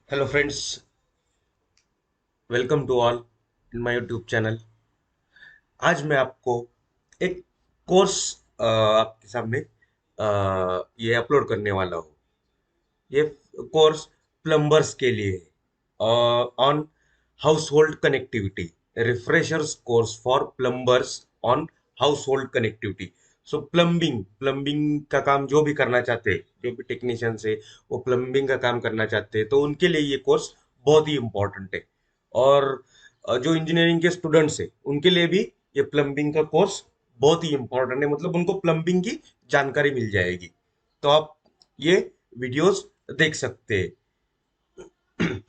Hello friends, welcome to all in my YouTube channel. आज मैं आपको एक कोर्स आपके सामने ये अपलोड करने वाला हूँ। ये कोर्स प्लम्बर्स के लिए है on house hold connectivity, refreshers course for plumbers on house hold connectivity. So plumbing का काम जो भी करना चाहते हैं, जो भी टेक्नीशियन है वो प्लम्बिंग का काम करना चाहते हैं, तो उनके लिए ये कोर्स बहुत ही इम्पोर्टेंट है। और जो इंजीनियरिंग के स्टूडेंट्स हैं उनके लिए भी ये प्लम्बिंग का कोर्स बहुत ही इम्पोर्टेंट है, मतलब उनको प्लम्बिंग की जानकारी मिल जाएगी। तो आप ये वीडियोस देख सकते हैं।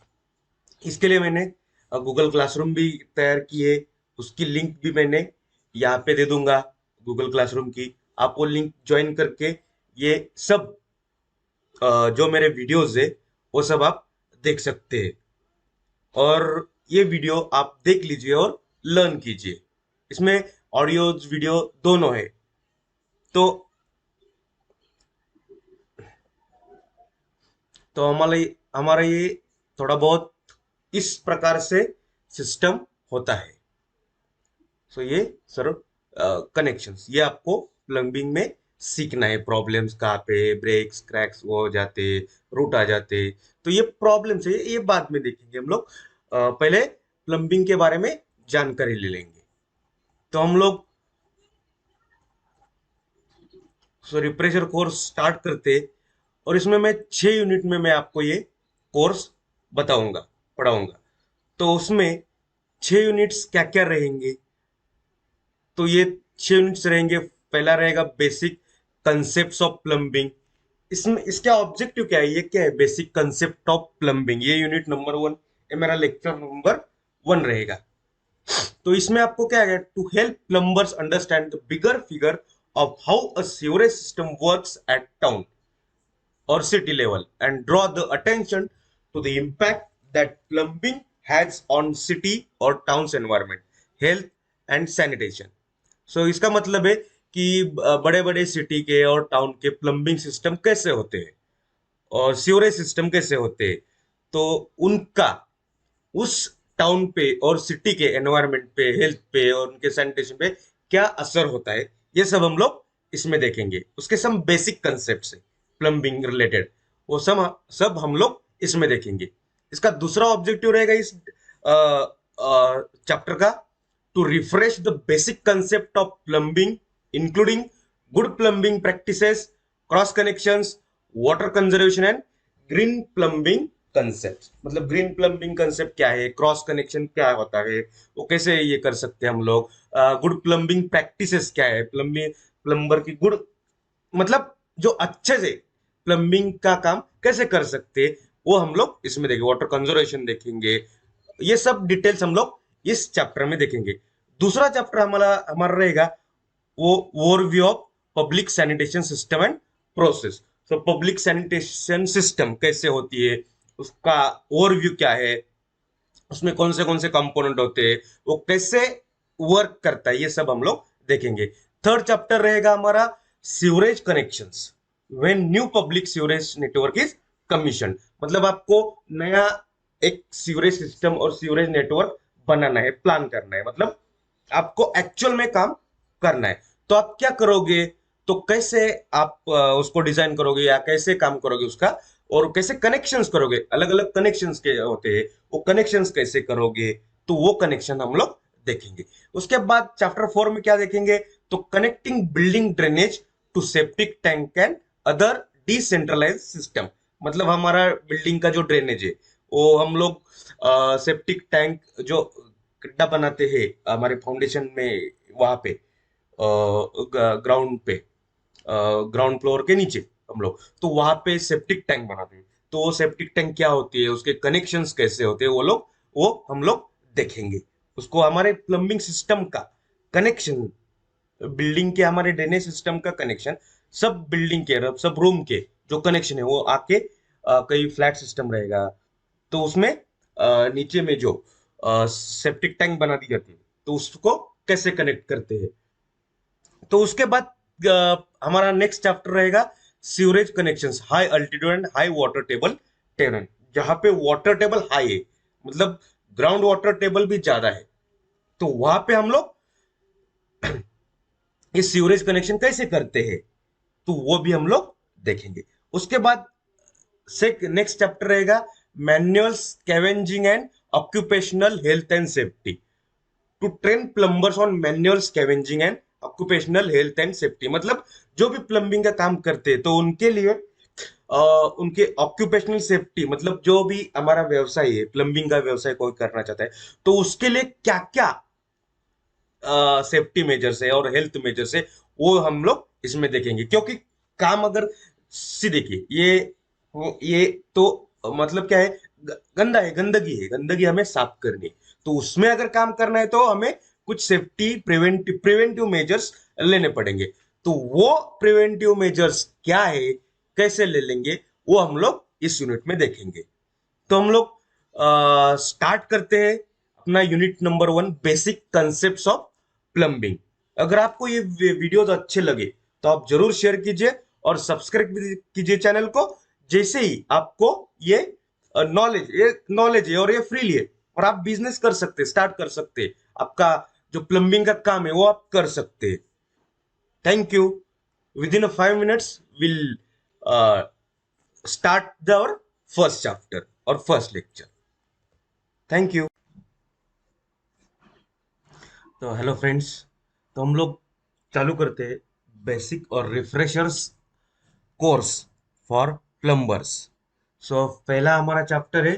इसके लिए मैंने गूगल क्लासरूम भी तैयार की है। उसकी लिंक भी मैंने यहाँ पे दे दूंगा, गूगल क्लासरूम की। आप वो लिंक ज्वाइन करके ये सब जो मेरे वीडियोस है वो सब आप देख सकते हैं। और ये वीडियो आप देख लीजिए और लर्न कीजिए। इसमें ऑडियो वीडियो दोनों है। तो हमारा हमारा ये थोड़ा बहुत इस प्रकार से सिस्टम होता है। सो ये सर कनेक्शंस ये आपको प्लम्बिंग में सीखना है। प्रॉब्लम्स कहाँ पे, ब्रेक्स क्रैक्स वो हो जाते, रूट आ जाते, तो ये प्रॉब्लम्स है, ये बाद में देखेंगे हम लोग। पहले प्लम्बिंग के बारे में जानकारी ले लेंगे। तो हम लोग रिफ्रेशर कोर्स स्टार्ट करते, और इसमें मैं 6 यूनिट में मैं आपको ये कोर्स बताऊंगा, पढ़ाऊंगा। तो उसमें 6 यूनिट्स क्या क्या रहेंगे? तो ये 6 यूनिट्स रहेंगे। पहला रहेगा बेसिक कंसेप्ट ऑफ प्लम्बिंग। इसमें इसका ऑब्जेक्टिव क्या है, ये क्या है, बेसिक कंसेप्ट ऑफ प्लम्बिंग, ये यूनिट नंबर 1, ये मेरा लेक्चर नंबर 1 रहेगा। तो इसमें आपको क्या है, to help plumbers understand the bigger figure of how a sewerage system works at town or city level and draw the attention to the impact that plumbing has on city or town's environment, health and sanitation. So इसका मतलब है कि बड़े बड़े city के और town के plumbing system कैसे होते हैं और सीवरेज सिस्टम कैसे होते हैं, तो उनका उस टाउन पे और सिटी के एनवायरनमेंट पे, हेल्थ पे और उनके सैनिटेशन पे क्या असर होता है, ये सब हम लोग इसमें देखेंगे। उसके सब बेसिक कंसेप्ट है प्लम्बिंग रिलेटेड, वो सब सब हम लोग इसमें देखेंगे। इसका दूसरा ऑब्जेक्टिव रहेगा इस चैप्टर का, to refresh the basic concept of plumbing including good plumbing practices, cross connections, water conservation and green plumbing concept. मतलब ग्रीन प्लम्बिंग कंसेप्ट क्या है, क्रॉस कनेक्शन क्या होता है, वो कैसे ये कर सकते हैं हम लोग, गुड प्लम्बिंग प्रैक्टिसेस क्या है, प्लम्बिंग प्लम्बर की गुड, मतलब जो अच्छे से प्लम्बिंग का काम कैसे कर सकते हैं, वो हम लोग इसमें देखेंगे। वाटर कंजर्वेशन देखेंगे, ये सब डिटेल्स हम लोग इस चैप्टर में देखेंगे। दूसरा चैप्टर हमारा हमारा रहेगा वो overview of public sanitation system and process. So public sanitation system कैसे होती है, उसका ओवरव्यू क्या है, उसमें कौन से कंपोनेंट होते हैं, वो कैसे वर्क करता है, ये सब हम लोग देखेंगे। थर्ड चैप्टर रहेगा हमारा sewerage connections, when new public sewerage network is commission. मतलब आपको नया एक सीवरेज सिस्टम और सीवरेज नेटवर्क बनाना है, प्लान करना है, मतलब आपको एक्चुअल में काम करना है। तो आप क्या करोगे, तो कैसे आप उसको डिजाइन करोगे या कैसे काम करोगे उसका, और कैसे कनेक्शंस करोगे, अलग अलग कनेक्शंस के होते हैं, वो कनेक्शंस कैसे करोगे, तो वो कनेक्शन हम लोग देखेंगे। उसके बाद चैप्टर 4 में क्या देखेंगे, तो connecting building drainage to septic tank and other decentralize system. मतलब हमारा बिल्डिंग का जो ड्रेनेज है, वो हम लोग सेप्टिक टैंक जो गड्ढा बनाते हैं हमारे फाउंडेशन में, वहां पे ग्राउंड पे, ग्राउंड फ्लोर के नीचे हम लोग, तो वहां पे सेप्टिक टैंक बनाते हैं। तो वो सेप्टिक टैंक क्या होती है, उसके कनेक्शंस कैसे होते हैं, वो हम लोग देखेंगे। उसको हमारे प्लम्बिंग सिस्टम का कनेक्शन, बिल्डिंग के हमारे ड्रेनेज सिस्टम का कनेक्शन, सब बिल्डिंग के सब रूम के जो कनेक्शन है वो आके कई फ्लैट सिस्टम रहेगा, तो उसमें नीचे में जो सेप्टिक टैंक बना दी जाती है, तो उसको कैसे कनेक्ट करते हैं। तो उसके बाद हमारा नेक्स्ट चैप्टर रहेगा sewerage connections, high altitude and high water table terrain. जहां पे वाटर टेबल हाई है, मतलब ग्राउंड वाटर टेबल भी ज्यादा है, तो वहां पे हम लोग ये सीवरेज कनेक्शन कैसे करते हैं, तो वो भी हम लोग देखेंगे। उसके बाद से नेक्स्ट चैप्टर रहेगा manual scavenging and occupational health and safety, to train plumbers on manual scavenging and occupational health and safety. मतलब जो भी प्लम्बिंग का काम करते हैं तो उनके लिए उनके ऑक्यूपेशनल सेफ्टी, मतलब जो भी हमारा व्यवसाय है, प्लम्बिंग का व्यवसाय कोई करना चाहता है तो उसके लिए क्या क्या सेफ्टी मेजर्स है और हेल्थ मेजर्स है, वो हम लोग इसमें देखेंगे। क्योंकि काम अगर सी देखिए ये तो मतलब क्या है, गंदा है, गंदगी है, गंदगी हमें साफ करनी है, तो उसमें अगर काम करना है तो हमें कुछ सेफ्टी प्रिवेंटिव मेजर्स लेने पड़ेंगे। तो वो प्रिवेंटिव मेजर्स क्या है, कैसे ले लेंगे, वो हम लोग इस यूनिट में देखेंगे। तो हम लोग स्टार्ट करते हैं अपना unit number 1, basic concept of plumbing. अगर आपको ये वीडियोस अच्छे लगे तो आप जरूर शेयर कीजिए और सब्सक्राइब कीजिए चैनल को। जैसे ही आपको ये नॉलेज है और ये फ्री है, और आप बिजनेस कर सकते, स्टार्ट कर सकते, आपका जो प्लम्बिंग का काम है वो आप कर सकते हैं। Thank you. With in 5 minutes will start the first chapter और फर्स्ट लेक्चर। Thank you. तो हेलो फ्रेंड्स, तो हम लोग चालू करते हैं बेसिक और रिफ्रेशर्स कोर्स फॉर प्लम्बर्स। सो पहला हमारा चैप्टर है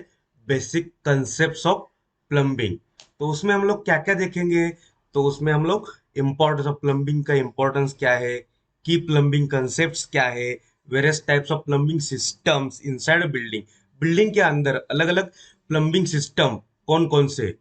बेसिक कंसेप्ट्स ऑफ प्लम्बिंग। तो उसमें हम लोग क्या क्या देखेंगे, तो उसमें हम लोग इम्पोर्टेंस ऑफ प्लम्बिंग का इम्पोर्टेंस क्या है, की प्लम्बिंग कंसेप्ट्स क्या है, various types of plumbing systems inside building, building के अंदर अलग अलग प्लम्बिंग सिस्टम कौन कौन से,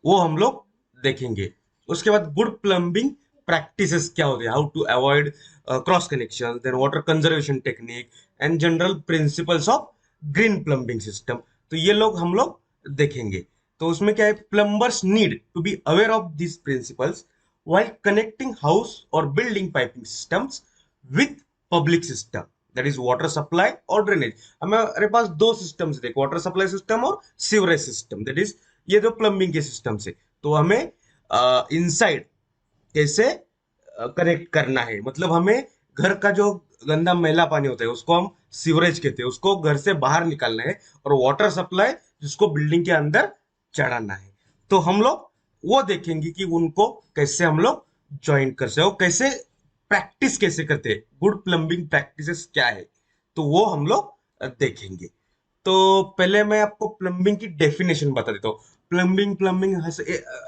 वो हम लोग देखेंगे। उसके बाद गुड प्लम्बिंग प्रैक्टिसेस क्या होते हैं, how to avoid cross connection, then water conservation technique and general principles of green plumbing system. तो ये लोग हम लोग देखेंगे। तो उसमें क्या है, plumbers need to be aware of this principles while connecting house or building piping systems with public system, that is water supply और drainage। हमारे पास दो सिस्टम्स देखो, वाटर सप्लाई सिस्टम और सीवरेज सिस्टम, दैट इज ये जो plumbing के system से। तो हमें इनसाइड कैसे कनेक्ट करना है, मतलब हमें घर का जो गंदा मैला पानी होता है उसको हम सीवरेज कहते हैं, उसको घर से बाहर निकालना है, और वाटर सप्लाई जिसको बिल्डिंग के अंदर चढ़ाना है। तो हम लोग वो देखेंगे कि उनको कैसे हम लोग ज्वाइन कर सकते हो, कैसे प्रैक्टिस कैसे करते हैं, गुड प्लम्बिंग प्रैक्टिसेस क्या है, तो वो हम लोग देखेंगे। तो पहले मैं आपको प्लम्बिंग की डेफिनेशन बता देता हूँ। प्लम्बिंग प्लम्बिंग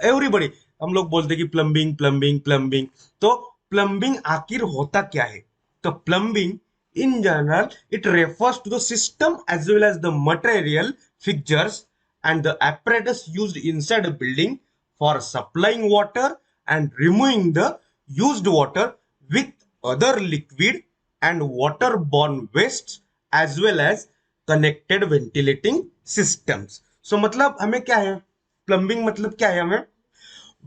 एवरीबॉडी हम लोग बोलते हैं कि प्लम्बिंग प्लम्बिंग प्लम्बिंग। तो प्लम्बिंग आखिर होता क्या है, तो plumbing in general it refers to the system as well as the material fixtures and the apparatus used inside a building for supplying water and removing the used water with other liquid and waterborne wastes as well as connected ventilating systems। so मतलब हमें क्या है, plumbing मतलब क्या है, हमें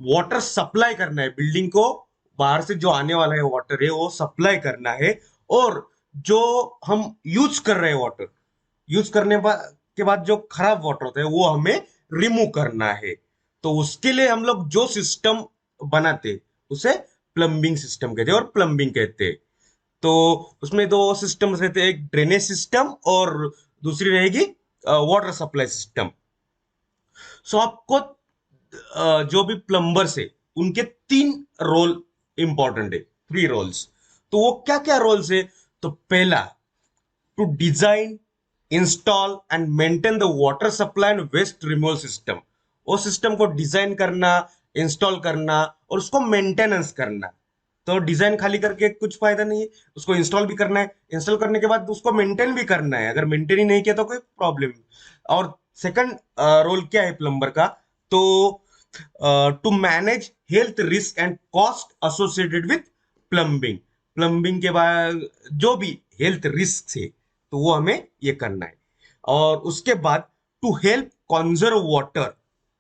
water supply करना है बिल्डिंग को, बाहर से जो आने वाला है वाटर है वो सप्लाई करना है, और जो हम यूज कर रहे हैं वाटर, यूज करने के बाद जो खराब वाटर होता है वो हमें रिमूव करना है। तो उसके लिए हम लोग जो सिस्टम बनाते उसे प्लम्बिंग सिस्टम कहते हैं और प्लम्बिंग कहते हैं। तो उसमें दो सिस्टम रहते हैं, एक ड्रेनेज सिस्टम और दूसरी रहेगी वाटर सप्लाई सिस्टम। सो आपको जो भी प्लम्बर्स है उनके 3 रोल इंपॉर्टेंट है, 3 रोल्स। तो वो क्या क्या रोल्स है, तो पहला to design install and maintain the water supply and waste removal system. वो सिस्टम को डिजाइन करना, इंस्टॉल करना और उसको मेंटेनेंस करना। तो डिजाइन खाली करके कुछ फायदा नहीं है, उसको इंस्टॉल भी करना है, इंस्टॉल करने के बाद उसको मेंटेन भी करना है, अगर मेंटेन ही नहीं किया तो कोई प्रॉब्लम। और सेकंड रोल क्या है प्लम्बर का, तो to manage health risk and cost associated with plumbing. Plumbing के बाद जो भी हेल्थ रिस्क है तो वो हमें ये करना है। और उसके बाद to help conserve water,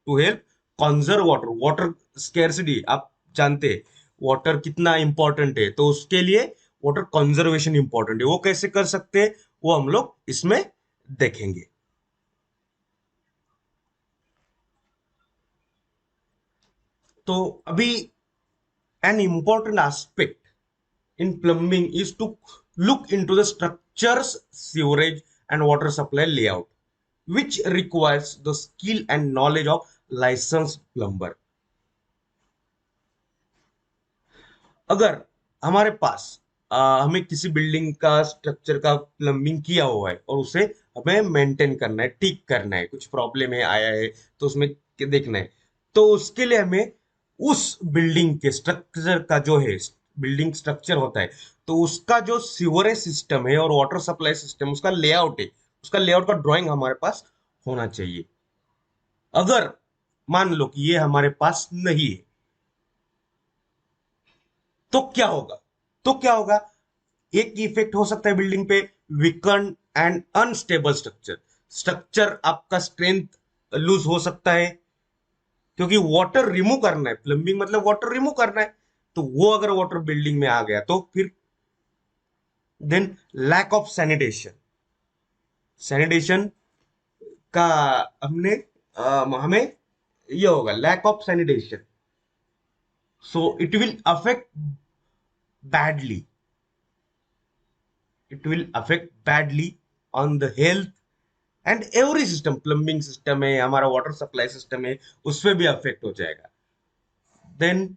to help conserve water, water scarcity आप जानते हैं वाटर कितना इंपॉर्टेंट है, तो उसके लिए वाटर कंजर्वेशन इंपॉर्टेंट है, वो कैसे कर सकते हैं वो हम लोग इसमें देखेंगे। तो अभी an important aspect in plumbing is to look into the structures, sewerage and water supply layout, which requires the skill and knowledge of licensed plumber. अगर हमारे पास हमें किसी बिल्डिंग का स्ट्रक्चर का प्लम्बिंग किया हुआ है और उसे हमें मेंटेन करना है, ठीक करना है, कुछ प्रॉब्लम है आया है तो उसमें देखना है, तो उसके लिए हमें उस बिल्डिंग के स्ट्रक्चर का जो है, बिल्डिंग स्ट्रक्चर होता है, तो उसका जो सीवरेज सिस्टम है और वाटर सप्लाई सिस्टम, उसका लेआउट है, उसका लेआउट का ड्राइंग हमारे पास होना चाहिए। अगर मान लो कि ये हमारे पास नहीं है, तो क्या होगा? तो क्या होगा? एक इफेक्ट हो सकता है बिल्डिंग पे, weaken and unstable structure. Structure आपका स्ट्रेंथ लूज हो सकता है, क्योंकि वाटर रिमूव करना है, प्लम्बिंग मतलब वाटर रिमूव करना है, तो वो अगर वाटर बिल्डिंग में आ गया तो फिर then lack of sanitation. Sanitation का हमने हमें ये होगा lack of sanitation, so it will affect badly, it will affect badly on the health and every system, plumbing system है हमारा, वाटर सप्लाई सिस्टम है, उसमें भी अफेक्ट हो जाएगा। Then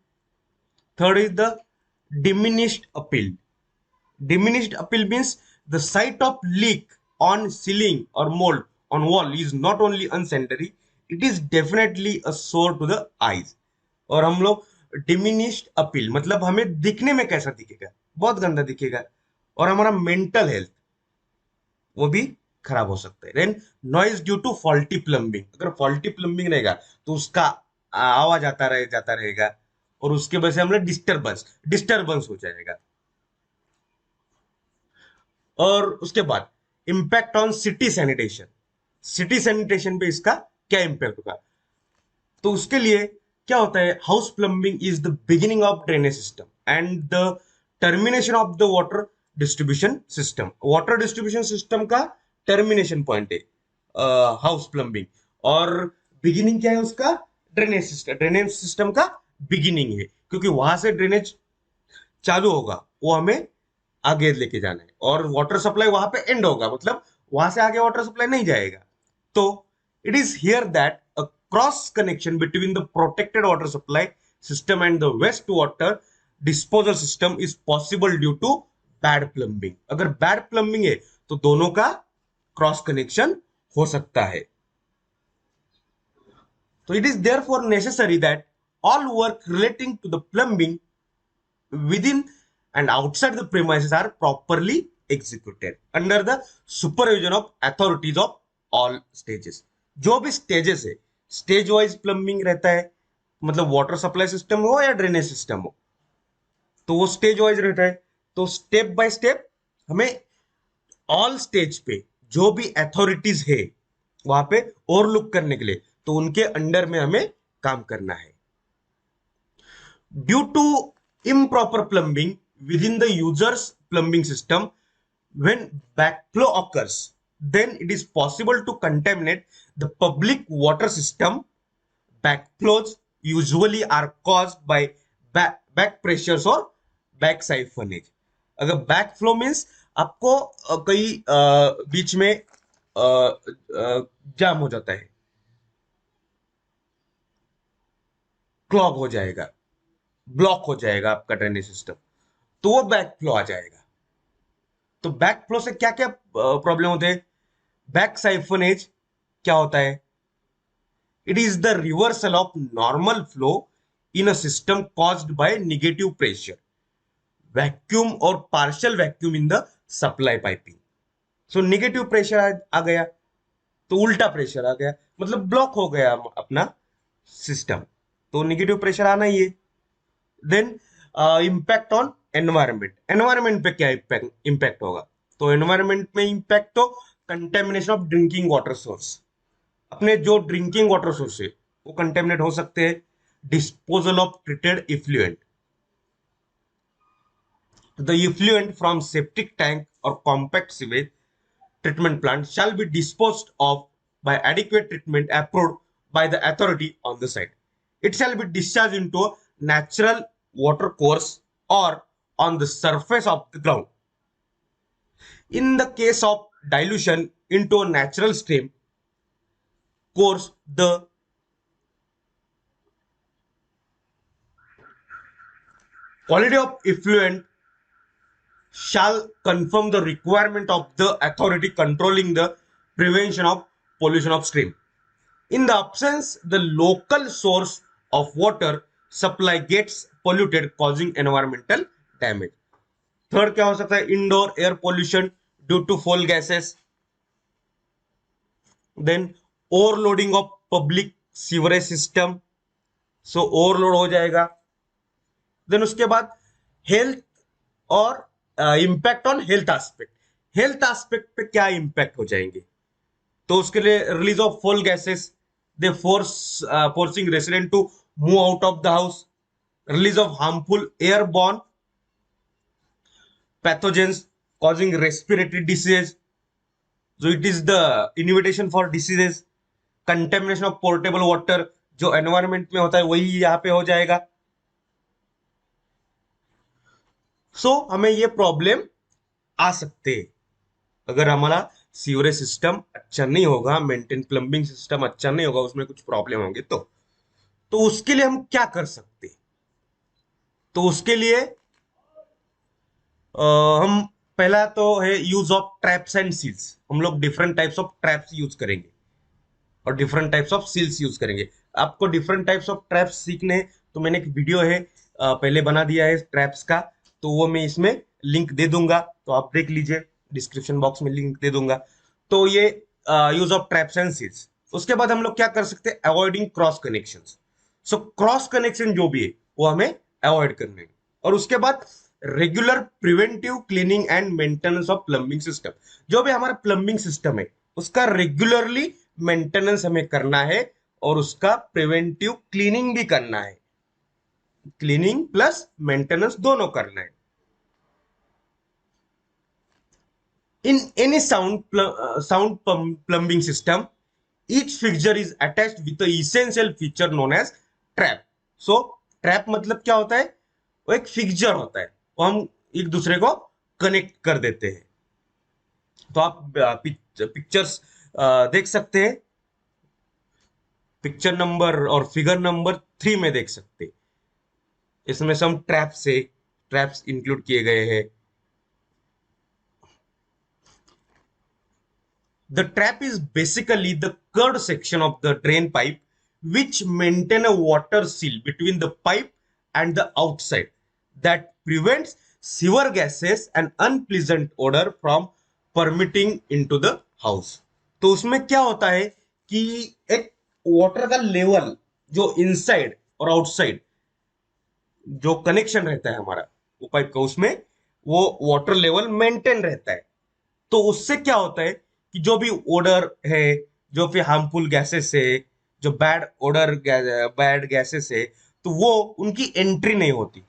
third is the diminished appeal. Diminished appeal means the sight of leak on ceiling और mould on wall is not only unsanitary, it is definitely a sore to the eyes. और हम लोग diminished appeal मतलब हमें दिखने में कैसा दिखेगा? बहुत गंदा दिखेगा, और हमारा मेंटल हेल्थ वो भी खराब हो सकता है। Then noise due to faulty plumbing. अगर फॉल्टी प्लम्बिंग रहेगा तो उसका आवाज जाता रहेगा, और उसके वजह से हमें डिस्टरबेंस डिस्टरबेंस हो जाएगा। और उसके बाद impact on city sanitation. City sanitation पे इसका क्या इम्पैक्ट होगा? तो उसके लिए क्या होता है, house plumbing is the beginning of drainage system and the termination of the water distribution system. Water distribution system का टर्मिनेशन पॉइंट है हाउस प्लम्बिंग, और बिगिनिंग क्या है उसका? ड्रेनेज सिस्टम का बिगिनिंग है, क्योंकि वहां से ड्रेनेज चालू होगा, वो हमें आगे लेके जाना है, और वाटर सप्लाई वहां पे एंड होगा, मतलब वहां से आगे वाटर सप्लाई नहीं जाएगा। तो it is here that a cross connection between the protected water supply system and the waste water disposal system is possible due to bad plumbing. अगर बैड प्लम्बिंग है तो दोनों का क्रॉस कनेक्शन हो सकता है। तो it is therefore necessary that all work relating to the plumbing within and outside the premises are properly executed under the supervision of authorities of all stages। जो भी स्टेजेस है, स्टेज वाइज प्लम्बिंग रहता है, मतलब water supply system हो या drainage system हो, तो वो स्टेज वाइज रहता है। तो स्टेप बाय स्टेप हमें ऑल स्टेज पे जो भी अथॉरिटीज है वहां पे ओवरलुक करने के लिए, तो उनके अंडर में हमें काम करना है। Due to improper plumbing within the user's plumbing system, when backflow occurs, then it is possible to contaminate the public water system. Backflows usually are caused by back pressures or back siphonage। अगर backflow means आपको कहीं बीच में जाम हो जाता है, clog हो जाएगा, block हो जाएगा आपका ड्रेनेज सिस्टम, तो वो बैक फ्लो आ जाएगा। तो बैक फ्लो से क्या क्या प्रॉब्लम होते हैं? बैक साइफनेज क्या होता है? It is the reversal of normal flow in a system caused by negative pressure, vacuum और partial vacuum in the supply piping. So negative pressure आ गया तो उल्टा प्रेशर आ गया, मतलब ब्लॉक हो गया अपना सिस्टम, तो नेगेटिव प्रेशर आना ही है। Then impact on environment. Environment पे क्या इम्पैक्ट होगा? तो एनवायरमेंट में इम्पैक्ट तो contamination of drinking water source, अपने जो ड्रिंकिंग वाटर सोर्स है वो कंटेमिनेट हो सकते हैं। Disposal of treated effluent, the effluent from septic tank और compact sewage treatment plant shall be disposed of by adequate treatment approved by the authority on the site। it shall be discharged into a natural water course or on the surface of the ground. In the case of dilution into a natural stream course, the quality of effluent shall confirm the requirement of the authority controlling the prevention of pollution of stream. In the absence, the local source of water supply gets polluted, causing environmental damage. Third क्या हो सकता है? Indoor air pollution due to foul gases, then overloading of public sewerage system, so overload हो जाएगा. Then उसके बाद health और impact on health aspect. Health aspect पे क्या इंपैक्ट हो जाएंगे? तो उसके लिए release of foul gases, they forcing resident to move out of the house, release of harmful airborne pathogens causing respiratory disease, so it is the invitation for diseases. contamination of portable water, जो environment में होता है वही यहाँ पे हो जाएगा. सो हमें ये प्रॉब्लम आ सकते हैं अगर हमारा सीवरेज सिस्टम अच्छा नहीं होगा, मेंटेन प्लम्बिंग सिस्टम अच्छा नहीं होगा, उसमें कुछ प्रॉब्लम होंगे. तो उसके लिए हम क्या कर सकते? तो उसके लिए हम पहला तो है use of traps and seals. हम लोग different types of traps use करेंगे और different types of seals use करेंगे. आपको डिफरेंट टाइप्स ऑफ ट्रैप्स सीखने हैं तो मैंने एक वीडियो है पहले बना दिया है ट्रैप्स का, तो वो मैं इसमें लिंक दे दूंगा, तो आप देख लीजिए, डिस्क्रिप्शन बॉक्स में लिंक दे दूंगा. तो ये use of traps and seals. उसके बाद हम लोग क्या कर सकते हैं? Avoiding cross connection. So cross connection जो भी है वो हमें अवॉइड करने हैं. और उसके बाद regular preventive cleaning and maintenance of plumbing system. जो भी हमारा प्लम्बिंग सिस्टम है उसका रेगुलरली मेंटेनेंस हमें करना है और उसका प्रिवेंटिव क्लीनिंग भी करना है. क्लीनिंग प्लस मेंटेनेंस दोनों करना है. In any sound plumbing system each fixture is attached with the essential feature known as trap. so trap मतलब क्या होता है? वो एक फिक्चर होता है, वो हम एक दूसरे को कनेक्ट कर देते हैं. तो आप पिक्चर्स देख सकते हैं, पिक्चर नंबर और फिगर नंबर 3 में देख सकते हैं. इसमें सब ट्रैप्स इंक्लूड किए गए हैं. The trap is basically the curved section of the drain pipe which maintain a water seal between the pipe and the outside that prevents sewer gases and unpleasant odor from permitting into the house. तो उसमें क्या होता है कि एक water का level जो inside और आउटसाइड जो कनेक्शन रहता है हमारा वो पाइप का, उसमें वो वाटर लेवल मेंटेन रहता है. तो उससे क्या होता है कि जो भी ओडर है, जो फिर हार्मफुल गैसेस है, जो बैड गैसेस है, तो वो उनकी एंट्री नहीं होती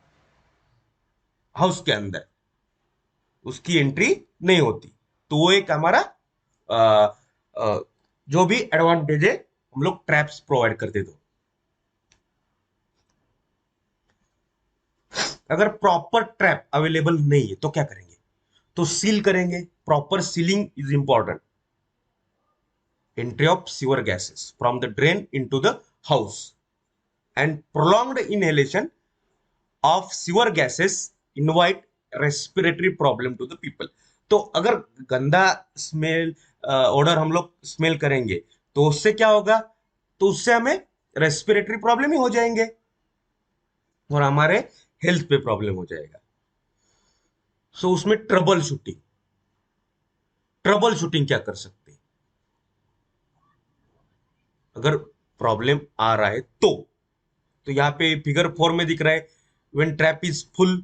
हाउस के अंदर, उसकी एंट्री नहीं होती. तो वो एक हमारा जो भी एडवांटेज है हम लोग ट्रैप्स प्रोवाइड करते. दो अगर प्रॉपर ट्रैप अवेलेबल नहीं है तो क्या करेंगे? तो सील करेंगे. Proper ceiling is important. entry of sewer gases from the drain into the house and prolonged inhalation of sewer gases invite respiratory problem to the people. तो अगर गंदा स्मेल ऑर्डर हम लोग स्मेल करेंगे तो उससे क्या होगा? तो उससे हमें रेस्पिरेटरी प्रॉब्लम ही हो जाएंगे और हमारे हेल्थ पे प्रॉब्लम हो जाएगा. सो उसमें ट्रबल शूटिंग क्या कर सकते हैं अगर प्रॉब्लम आ रहा है? तो यहाँ पे फिगर 4 में दिख रहा है, when trap is full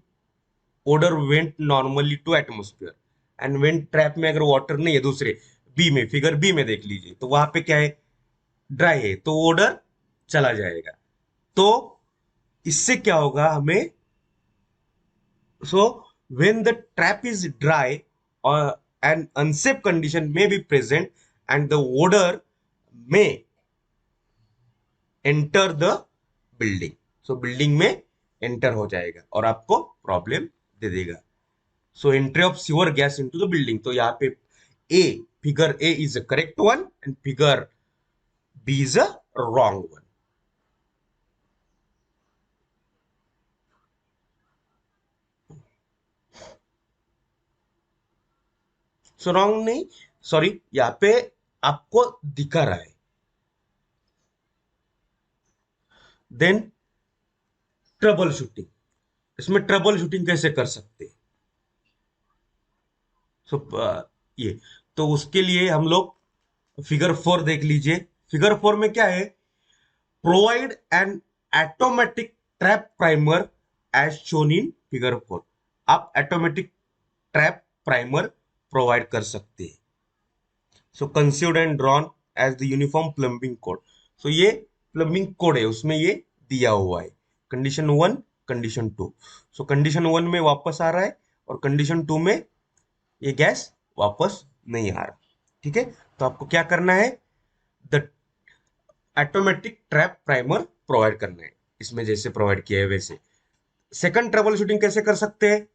odour vent normally to atmosphere and when trap में अगर वाटर नहीं है, दूसरे बी में, फिगर बी में देख लीजिए, तो वहां पे क्या है? ड्राई है, तो ओडर चला जाएगा. तो इससे क्या होगा हमें? So when the trap is dry and unsafe condition में be present and the odour में enter the building. So building में एंटर हो जाएगा और आपको प्रॉब्लम दे देगा। So entry of sewer gas into the building, तो यहाँ पे A, figure A is a correct one and figure B is a wrong one. So wrong नहीं, सॉरी, यहाँ पे आपको दिखा रहा है। देन ट्रबल शूटिंग, इसमें ट्रबल शूटिंग कैसे कर सकते हैं? सो ये, तो उसके लिए हम लोग फिगर 4 देख लीजिए। फिगर 4 में क्या है? Provide an automatic trap primer as shown in figure 4। आप ऑटोमेटिक ट्रैप प्राइमर प्रोवाइड कर सकते हैं। So conceived and drawn as the uniform plumbing code. So ये प्लम्बिंग कोड है, उसमें ये दिया हुआ है, कंडीशन 1, कंडीशन 2। सो कंडीशन 1 में वापस आ रहा है और कंडीशन 2 में ये गैस वापस नहीं आ रहा। ठीक है, तो आपको क्या करना है? The automatic trap primer provide करना है, इसमें जैसे प्रोवाइड किया है वैसे। सेकंड ट्रबल शूटिंग कैसे कर सकते हैं?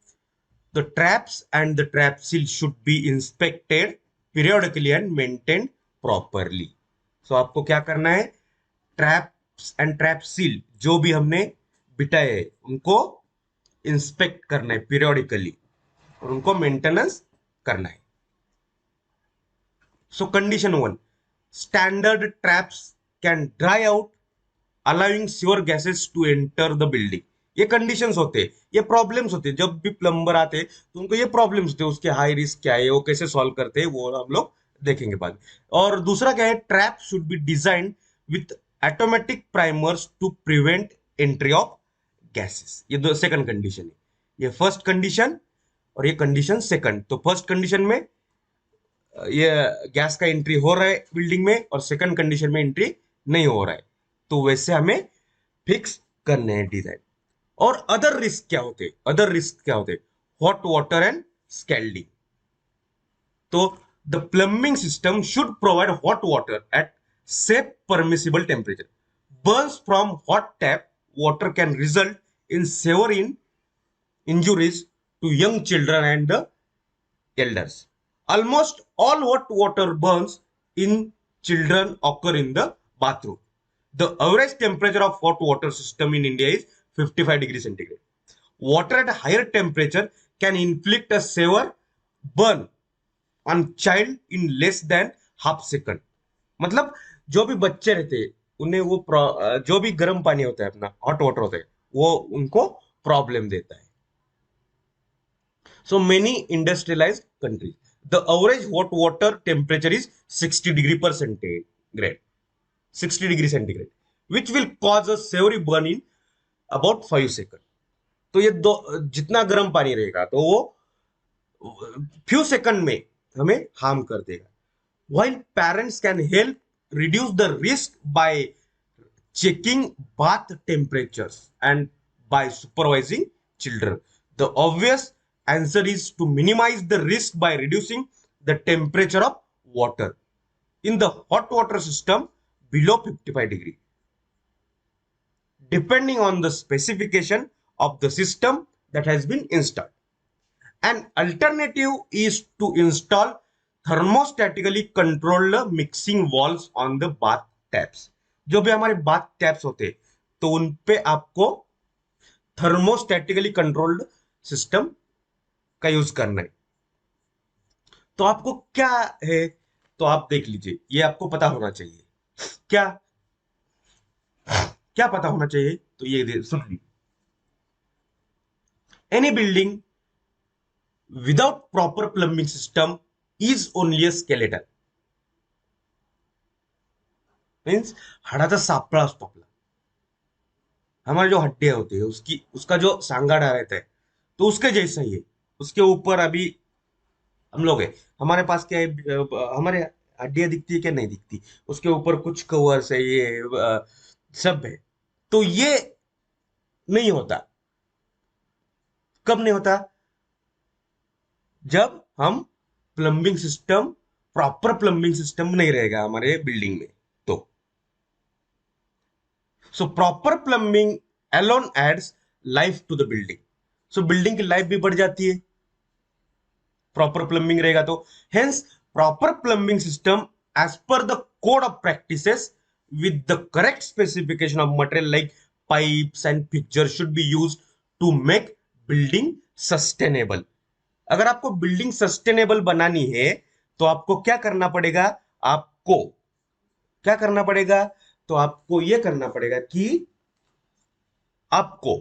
The traps and the trap seal should be inspected periodically and maintain properly. So आपको क्या करना है? ट्रैप्स एंड ट्रैप सील जो भी हमने बिठाए हैं उनको इंस्पेक्ट करना है पीरियोडिकली और उनको मेंटेनेंस करना है। So condition 1, standard traps can dry out allowing sewer gases to enter the building. ये कंडीशंस होते हैं, ये प्रॉब्लम्स होते हैं। जब भी प्लम्बर आते हैं तो उनको ये प्रॉब्लम्स होते हैं, उसके हाई रिस्क क्या है, वो कैसे सॉल्व करते हैं, वो हम लोग देखेंगे बाद में। और दूसरा क्या है? Trap should be designed with automatic primers to prevent entry of gases. ये दो सेकंड कंडीशन है, ये फर्स्ट कंडीशन और ये कंडीशन सेकंड। तो फर्स्ट कंडीशन में ये गैस का एंट्री हो रहा है बिल्डिंग में और सेकंड कंडीशन में एंट्री नहीं हो रहा है, तो वैसे हमें फिक्स करने हैं डिजाइन। और अदर रिस्क क्या होते हैं? अदर रिस्क क्या होते हैं? Hot water and scalding. तो the plumbing system should provide hot water at safe permissible temperature. Burns from hot tap water can result in severe in injuries to young children and the elders. Almost all hot water burns in children occur in the bathroom. The average temperature of hot water system in India is 55 degrees centigrade. Water at a higher temperature can inflict a severe burn on child in less than half second. मतलब जो भी बच्चे रहते हैं उन्हें वो जो भी गर्म पानी होता है अपना हॉट वाटर होता है वो उनको प्रॉब्लम देता है। So many industrialized countries, the average hot water temperature is 60 degree per centigrade, 60 degree centigrade, which will cause a savory burn in about 5 seconds. तो ये दो जितना गर्म पानी रहेगा तो वो फ्यू सेकंड में हमें हार्म कर देगा. While parents can help reduce the risk by checking bath temperatures and by supervising children, the obvious answer is to minimize the risk by reducing the temperature of water in the hot water system below 55 degree, depending on the specification of the system that has been installed. An alternative is to install thermostatically controlled mixing valves on the bath taps. जो भी हमारे bath taps होते हैं तो उन पे आपको थर्मोस्टैटिकली controlled system का यूज करना है. तो आपको क्या है, तो आप देख लीजिए, ये आपको पता होना चाहिए. क्या क्या पता होना चाहिए? तो ये सुन लीजिए. Any building without proper plumbing system is only a skeleton. Means हाडाचा सापळा असतो आपला, हमारे जो हड्डियां होती है उसकी उसका जो सांगाड़ा रहता है तो उसके जैसा ही है. उसके ऊपर अभी हम लोग है, हमारे पास क्या है, हमारे हड्डियां दिखती है क्या? नहीं दिखती. उसके ऊपर कुछ कवर्स है, ये सब है. तो ये नहीं होता. कब नहीं होता? जब हम plumbing system, proper plumbing system नहीं रहेगा हमारे बिल्डिंग में. तो so proper plumbing alone adds life to the building. So building की लाइफ भी बढ़ जाती है प्रॉपर प्लम्बिंग रहेगा तो. Hence proper plumbing system as per the code of practices with the correct specification of material like pipes and fixtures should be used to make building sustainable. अगर आपको building sustainable बनानी है तो आपको क्या करना पड़ेगा, आपको क्या करना पड़ेगा, तो आपको यह करना पड़ेगा कि आपको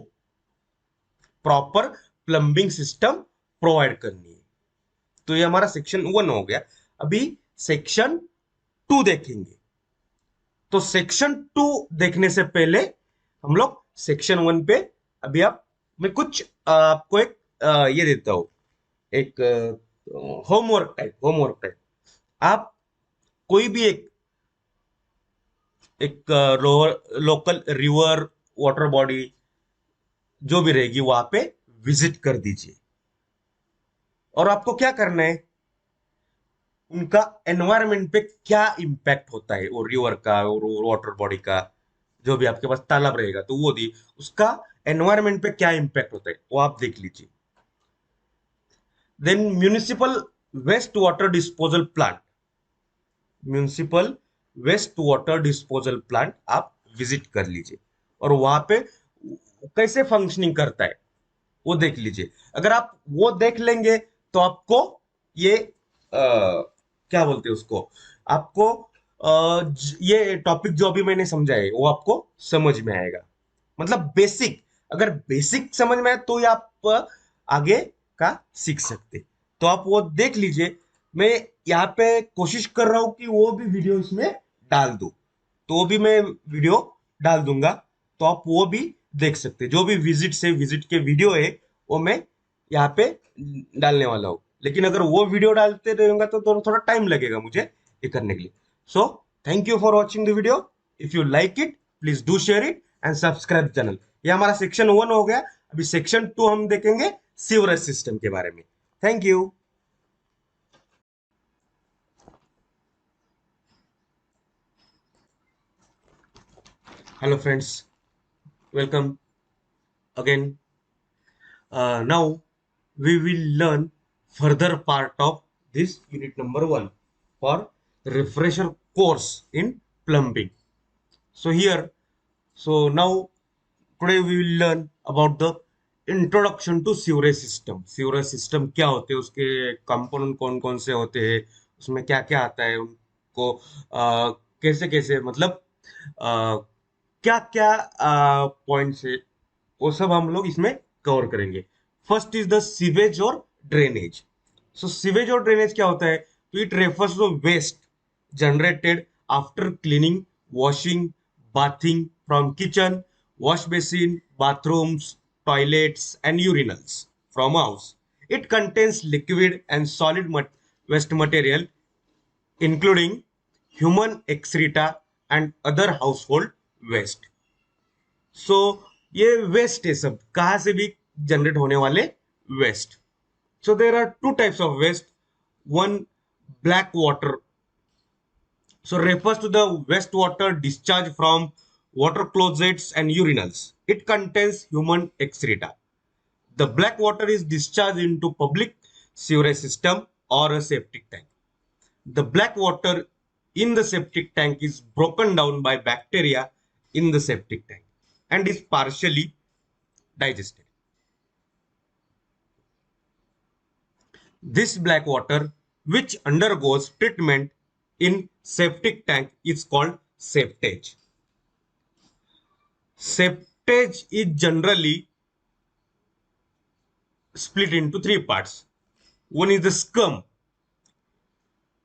प्रॉपर प्लम्बिंग सिस्टम प्रोवाइड करनी है. तो ये हमारा सेक्शन 1 हो गया. अभी सेक्शन 2 देखेंगे. तो सेक्शन 2 देखने से पहले हम लोग सेक्शन 1 पे अभी आप मैं कुछ आपको एक ये देता हूं, एक होमवर्क टाइप. आप कोई भी एक लोकल रिवर वाटर बॉडी जो भी रहेगी वहां पे विजिट कर दीजिए. और आपको क्या करना है, उनका एनवायरनमेंट पे क्या इंपैक्ट होता है, वो रिवर का और वाटर बॉडी का, जो भी आपके पास तालाब रहेगा तो वो दी उसका एनवायरनमेंट पे क्या इंपैक्ट होता है वो आप देख लीजिए. Then municipal waste water disposal plant, municipal waste water disposal plant आप विजिट कर लीजिए और वहां पे कैसे फंक्शनिंग करता है वो देख लीजिए. अगर आप वो देख लेंगे तो आपको ये क्या बोलते हैं उसको, आपको ये टॉपिक जो अभी मैंने समझा है वो आपको समझ में आएगा. मतलब बेसिक, अगर बेसिक समझ में आए तो ये आप आगे का सीख सकते. तो आप वो देख लीजिए. मैं यहाँ पे कोशिश कर रहा हूं कि वो भी वीडियो इसमें डाल दूं, तो वो भी मैं वीडियो डाल दूंगा, तो आप वो भी देख सकते हैं. जो भी विजिट के वीडियो है वो मैं यहाँ पे डालने वाला हूँ. लेकिन अगर वो वीडियो डालते रहूंगा तो थोड़ा टाइम लगेगा मुझे ये करने के लिए. So thank you for watching the video. If you like it please do share it and subscribe channel. ये हमारा सेक्शन 1 हो गया. अभी सेक्शन 2 हम देखेंगे सीवरेज सिस्टम के बारे में. Thank you. Hello friends, welcome again. Now we will learn further part of this unit number 1 for refresher course in plumbing. So here, so now today we will learn about the introduction to sewerage system. Sewerage system क्या होते हैं, उसके component कौन कौन से होते हैं, उसमें क्या क्या आता है, उनको कैसे कैसे मतलब क्या क्या पॉइंट्स है वो सब हम लोग इसमें कवर करेंगे. फर्स्ट इज द सीवेज और ड्रेनेज. सो सीवेज और ड्रेनेज क्या होता है, तो it refers to waste generated after cleaning, washing, bathing from kitchen, wash basin, bathrooms, toilets, and urinals from house. It contains liquid and solid waste material, including human excreta and other household waste. So ये waste है, सब कहां से भी generate होने वाले waste. So there are two types of waste. One, black water. So refers to the wastewater discharge from water closets and urinals. It contains human excreta. The black water is discharged into public sewerage system or a septic tank. The black water in the septic tank is broken down by bacteria in the septic tank and is partially digested. This black water, which undergoes treatment in septic tank, is called septage. Septage is generally split into 3 parts. One is the scum.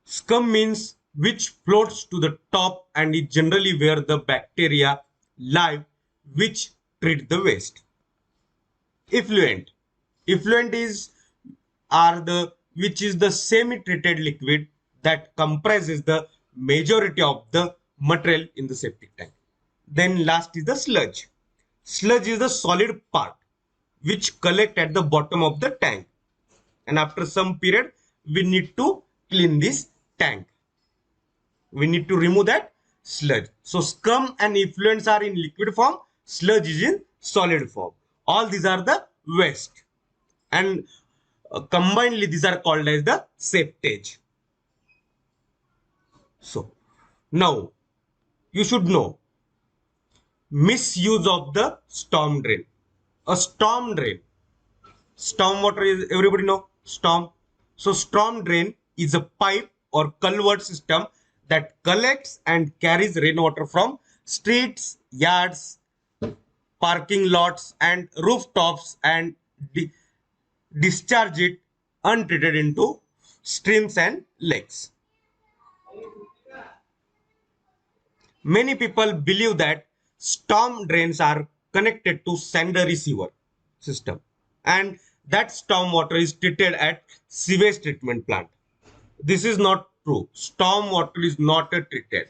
Scum means which floats to the top and is generally where the bacteria live which treat the waste. Effluent. Effluent is which is the semi-treated liquid that comprises the majority of the material in the septic tank. Then last is the sludge. Sludge is the solid part which collect at the bottom of the tank, and after some period we need to clean this tank. We need to remove that sludge. So scum and effluents are in liquid form, sludge is in solid form. All these are the waste, and combinedly these are called as the septage. So now you should know misuse of the storm drain. A storm drain, storm water is, everybody know storm. So storm drain is a pipe or culvert system that collects and carries rainwater from streets, yards, parking lots and rooftops and discharge it untreated into streams and lakes. Many people believe that storm drains are connected to sanitary sewer system and that storm water is treated at sewage treatment plant. This is not true. Storm water is not treated.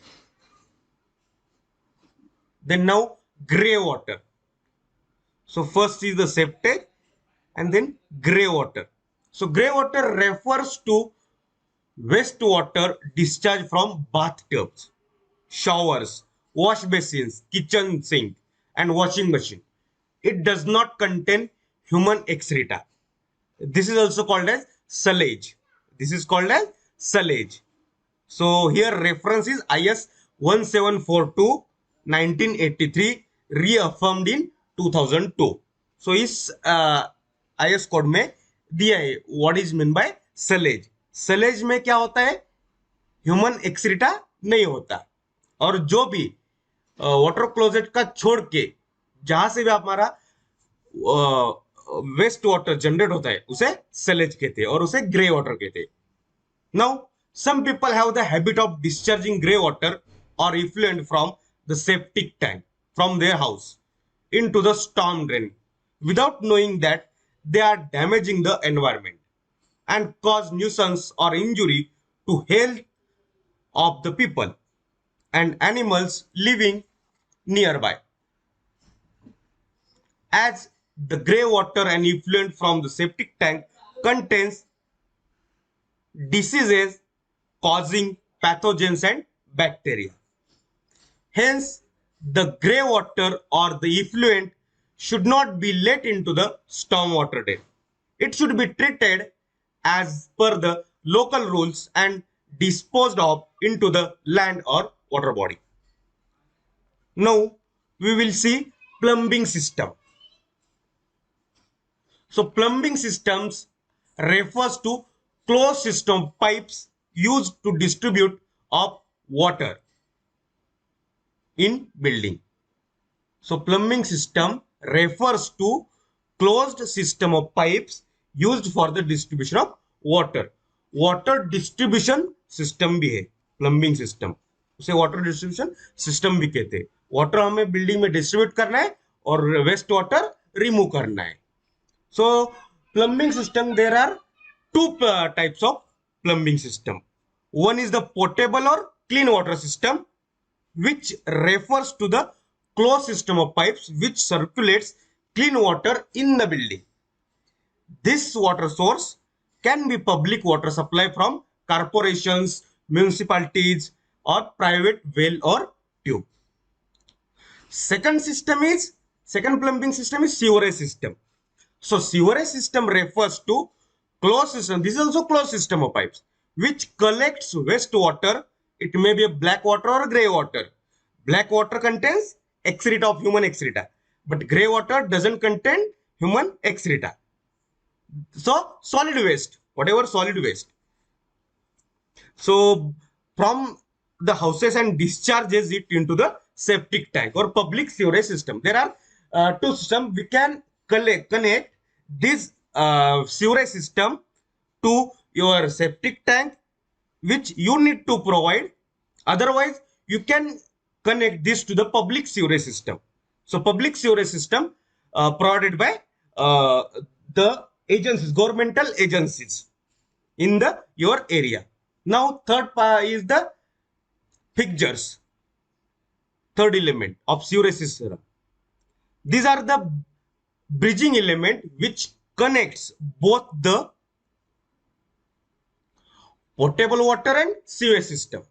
Then now grey water. So first is the septic and then grey water. So grey water refers to wastewater discharged from bathtubs, showers, wash basins, kitchen sink, and washing machine. It does not contain human excreta. This is also called as sewage. This is called as sewage. So here reference is IS 1742 1983 reaffirmed in 2002. So इस IS code में दिया है what is meant by sewage. Sewage में क्या होता है? Human एक्सरिटा नहीं होता, और जो भी वाटर क्लोजेट का छोड़ के जहां से भी हमारा वेस्ट वाटर जनरेट होता है उसे सेलेज कहते हैं और उसे ग्रे वाटर कहते हैं. Now some people have the habit of discharging grey water or effluent from the septic tank from their house into the storm drain without knowing that they are damaging the environment and cause nuisance or injury to health of the people and animals living nearby. As the grey water and effluent from the septic tank contains diseases causing pathogens and bacteria. Hence, the grey water or the effluent should not be let into the stormwater drain. It should be treated as per the local rules and disposed of into the land or water body. Now, we will see plumbing system. So, plumbing systems refers to closed system pipes used to distribute of water in building. So plumbing system refers to closed system of pipes used for the distribution of water. Water distribution system भी है plumbing system, उसे water distribution system भी कहते हैं. Water हमें building में distribute करना है और waste water remove करना है. So plumbing system, there are two types of plumbing system. One is the potable or clean water system, which refers to the closed system of pipes which circulates clean water in the building. This water source can be public water supply from corporations, municipalities, or private well or tube. Second plumbing system is sewerage system. So sewerage system refers to closed system. This is also closed system of pipes which collects wastewater. It may be a black water or grey water. Black water contains excreta of human excreta, but grey water doesn't contain human excreta. So solid waste, whatever solid waste. So from the houses and discharges it into the septic tank or public sewerage system. There are two systems. We can connect this sewerage system to your septic tank, which you need to provide. Otherwise, you can connect this to the public sewerage system. So public sewerage system provided by the agencies, governmental agencies in your area. Now third is the fixtures, third element of sewerage system. These are the bridging element which connects both the potable water and sewage system.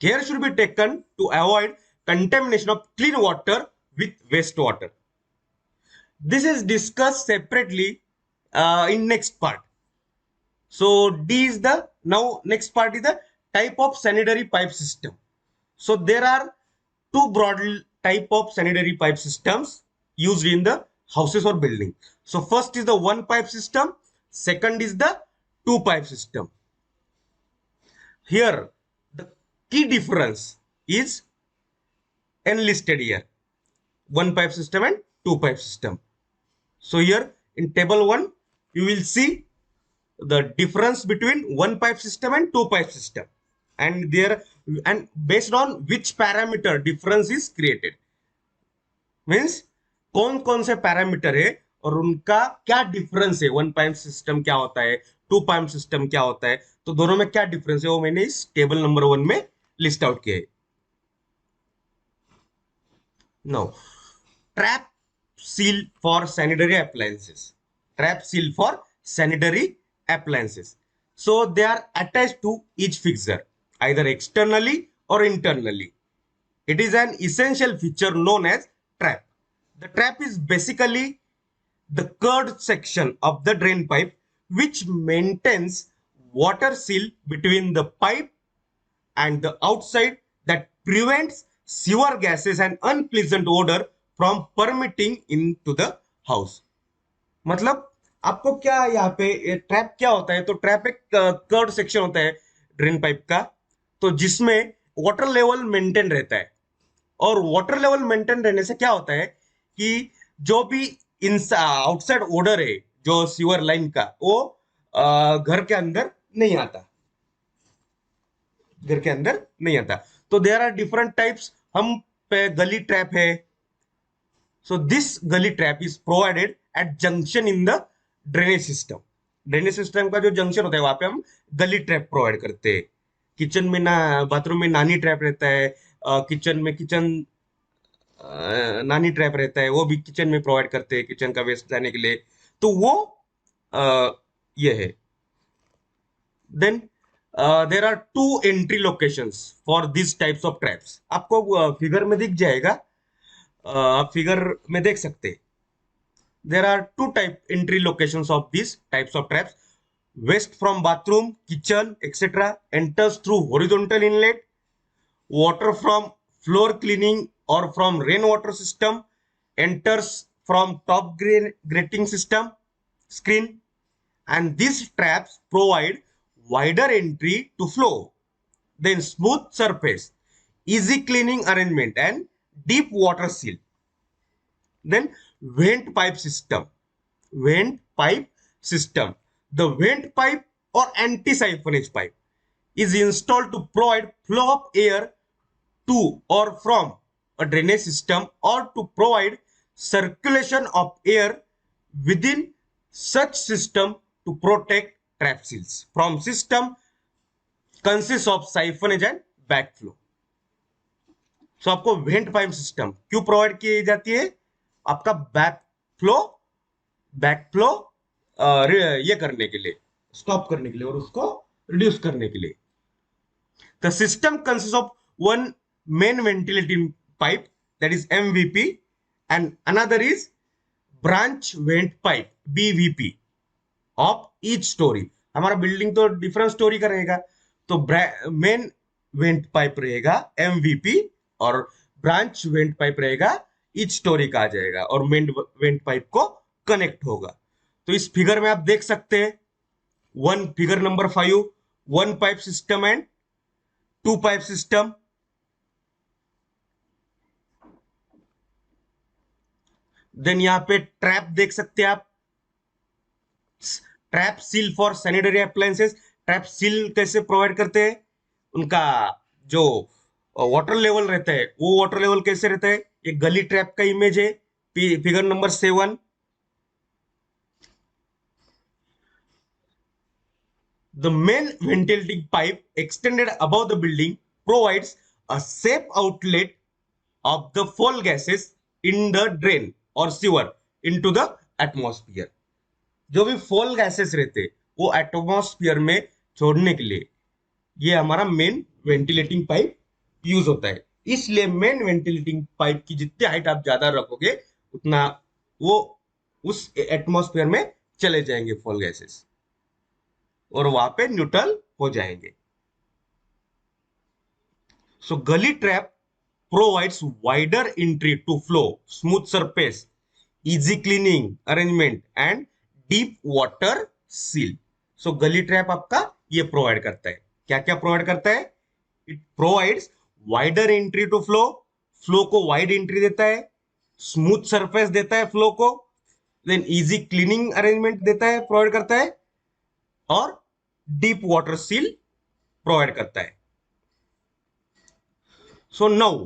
Care should be taken to avoid contamination of clean water with wastewater. This is discussed separately in next part. So D is the, now next part is the type of sanitary pipe system. So there are two broad type of sanitary pipe systems used in the houses or building. So first is the one pipe system, second is the two pipe system. Here the key difference is enlisted here, one pipe system and two pipe system. So here in table 1 you will see the difference between one pipe system and two pipe system, and there, and based on which parameter difference is created, means कौन कौन से parameter है और उनका क्या difference है, one pipe system क्या होता है, टू पाइप सिस्टम क्या होता है, तो दोनों में क्या डिफरेंस है वो मैंने इस टेबल नंबर 1 में लिस्ट आउट किया है. Now trap seal for sanitary appliances, trap seal for sanitary appliances. So they are attached to each fixture either externally or internally. It is an essential feature known as trap. The trap is basically the curved section of the drain pipe which maintains water seal between the pipe and the outside that prevents sewer gases and unpleasant odor from permitting into the house. मतलब आपको क्या यहाँ पे trap क्या होता है, तो trap एक कर्व सेक्शन होता है ड्रेन पाइप का, तो जिसमें वाटर लेवल मेंटेन रहता है. और वाटर लेवल मेंटेन रहने से क्या होता है कि जो भी आउटसाइड ओडर है जो सीवर लाइन का, वो घर के अंदर नहीं आता, घर के अंदर नहीं आता. तो देयर आर डिफरेंट टाइप्स. हम पे गली ट्रैप है. सो दिस गली trap is provided eight junction in the drainage system. Drainage system का जो जंक्शन होता है वहां पे हम गली ट्रैप प्रोवाइड करते हैं. किचन में ना, बाथरूम में नानी ट्रैप रहता है, किचन में किचन नानी ट्रैप रहता है, वो भी किचन में प्रोवाइड करते हैं किचन का वेस्ट जाने के लिए. तो वो ये है. Then there are two entry locations for this types of traps. आपको फिगर में दिख जाएगा, आप फिगर में देख सकते हैं. There are two type entry locations of this types of traps. Waste from bathroom, kitchen, etc. enters through horizontal inlet. Water from floor cleaning or from rainwater system enters from top grating system screen. And these traps provide wider entry to flow. Then smooth surface, easy cleaning arrangement and deep water seal. Then vent pipe system. Vent pipe system. The vent pipe or anti-siphonage pipe is installed to provide flow of air to or from a drainage system or to provide circulation of air within such system to protect trap seals from system consists of siphonage and backflow. So आपको went pipe system क्यों provide की जाती है? आपका backflow ये करने के लिए, स्टॉप करने के लिए और उसको रिड्यूस करने के लिए. The system consists of one main ventilating pipe, that is MVP, and another is branch vent pipe, BVP, of each story. हमारा बिल्डिंग तो डिफरेंट स्टोरी का रहेगा, तो मेन वेंट पाइप रहेगा MVP और ब्रांच वेंट पाइप रहेगा each storey का आ जाएगा और मेन वेंट पाइप को कनेक्ट होगा. तो इस फिगर में आप देख सकते हैं figure number 5, one pipe system and two pipe system. Then यहां पे ट्रैप देख सकते हैं आप, trap seal for sanitary appliances. Trap seal कैसे प्रोवाइड करते हैं? उनका जो वाटर लेवल रहता है वो वाटर लेवल कैसे रहता है? ये गली ट्रैप का इमेज है, figure number 7. The main ventilating pipe extended above the building provides a safe outlet of the fall gases in the drain or sewer into the atmosphere. जो भी फॉल गैसेस रहते वो एटमॉस्फेयर में छोड़ने के लिए ये हमारा मेन वेंटिलेटिंग पाइप यूज होता है। इसलिए मेन वेंटिलेटिंग पाइप की जितनी हाइट आप ज्यादा रखोगे उतना वो उस एटमॉस्फेयर में चले जाएंगे फॉल गैसेस और वहां पे न्यूट्रल हो जाएंगे। सो गली trap provides wider entry to flow, smooth surface, easy cleaning arrangement and deep water seal. So गली ट्रैप आपका ये प्रोवाइड करता है। क्या क्या प्रोवाइड करता है? It provides wider entry to flow, flow को वाइड एंट्री देता है, स्मूथ सरफेस देता है फ्लो को, देन इजी क्लीनिंग अरेंजमेंट देता है, प्रोवाइड करता है, और डीप वाटर सील प्रोवाइड करता है। So now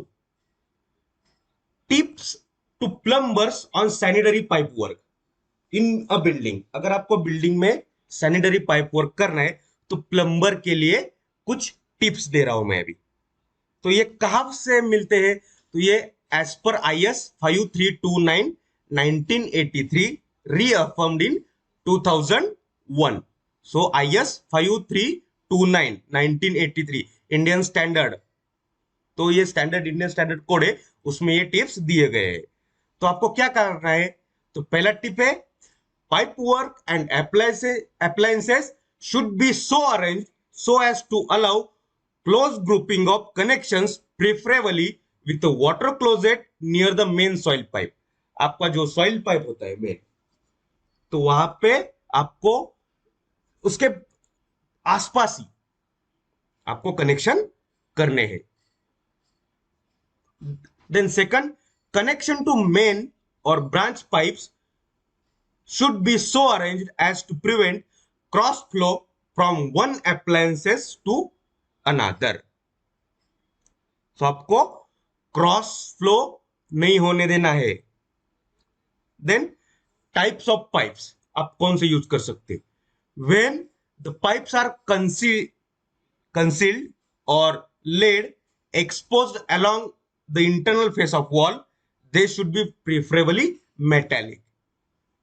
tips to plumbers on sanitary pipe work in a building. अगर आपको बिल्डिंग में सैनिटरी पाइप वर्क करना है तो प्लम्बर के लिए कुछ टिप्स दे रहा हूं मैं अभी। तो ये कहां से मिलते हैं? तो ये as per IS 5329 1983 reaffirmed in 2001। So IS 5329 1983 Indian standard, तो ये स्टैंडर्ड इंडियन स्टैंडर्ड कोड है, उसमें ये टिप्स दिए गए हैं। तो आपको क्या करना है? तो पहला टिप है pipe work and appliances should be so arranged so as to allow close grouping of connections, preferably with a water closet near the main soil pipe। आपका जो सॉइल पाइप होता है मेन, तो वहां पे आपको उसके आसपास ही आपको कनेक्शन करने हैं। Then second, connection to main or branch pipes should be so arranged as to prevent cross flow from one appliances to another। So आपको क्रॉस फ्लो नहीं होने देना है। Then types of pipes आप कौन से यूज कर सकते हैं? When the pipes are concealed or laid exposed along the internal face of wall, they should be preferably metallic।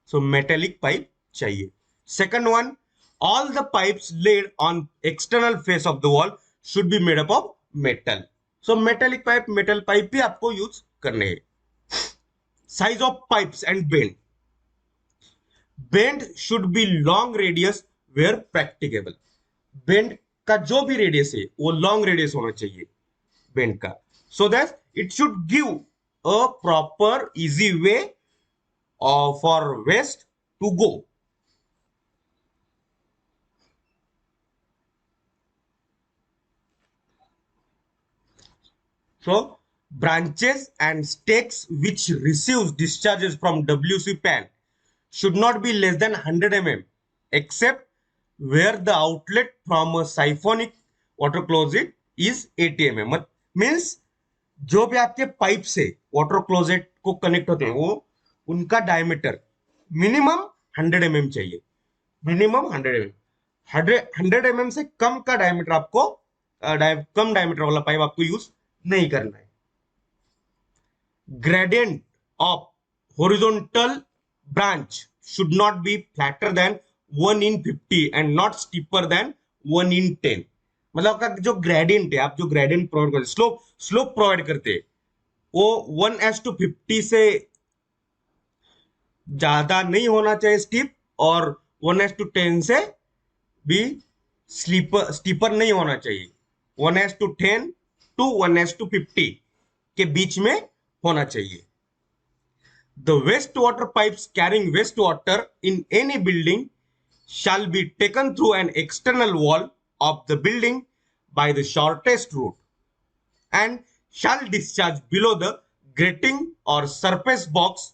So metallic pipe चाहिए। Second one, all the pipes laid on external face of the wall should be made up of metal। So metallic pipe, metal pipe भी आपको use करने हैं। Size of pipes and bend, bend should be long radius where practicable। bend का जो भी radius है वो long radius होना चाहिए बेंड का, so that it should give a proper easy way for waste to go। So branches and stakes which receives discharges from WC pan should not be less than 100 mm except where the outlet from a siphonic water closet is 80 mm। Means जो भी आपके pipe से water closet को connect होते हैं वो उनका diameter minimum 100 mm चाहिए। मिनिमम 100 mm, 100 mm से कम का डायमीटर आपको कम डायमीटर वाला पाइप आपको यूज नहीं करना है। Gradient of horizontal branch should not be flatter than 1 in 50 and not steeper than 1 in 10। मतलब आपका जो ग्रेडियंट है, आप जो ग्रेडियंट प्रोवाइड करते, स्लोप प्रोवाइड करते हैं, वो 1:50 से ज्यादा नहीं होना चाहिए स्टीप, और 1:10 से भी स्टीपर नहीं होना चाहिए। 1:10 to 1:50 के बीच में होना चाहिए। The wastewater pipes carrying wastewater in any building shall be taken through an external wall of the building by the shortest route and shall discharge below the grating or surface box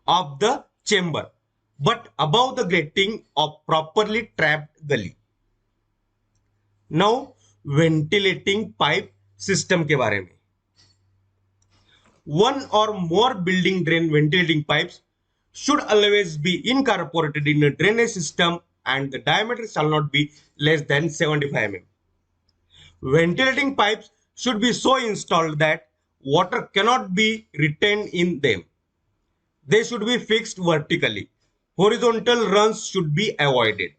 of the chamber but above the grating of properly trapped gully। Now ventilating pipe system के बारे में। One or more building drain ventilating pipes should always be incorporated in a drainage system and the diameter shall not be less than 75 mm। Ventilating pipes should be so installed that water cannot be retained in them। They should be fixed vertically। Horizontal runs should be avoided।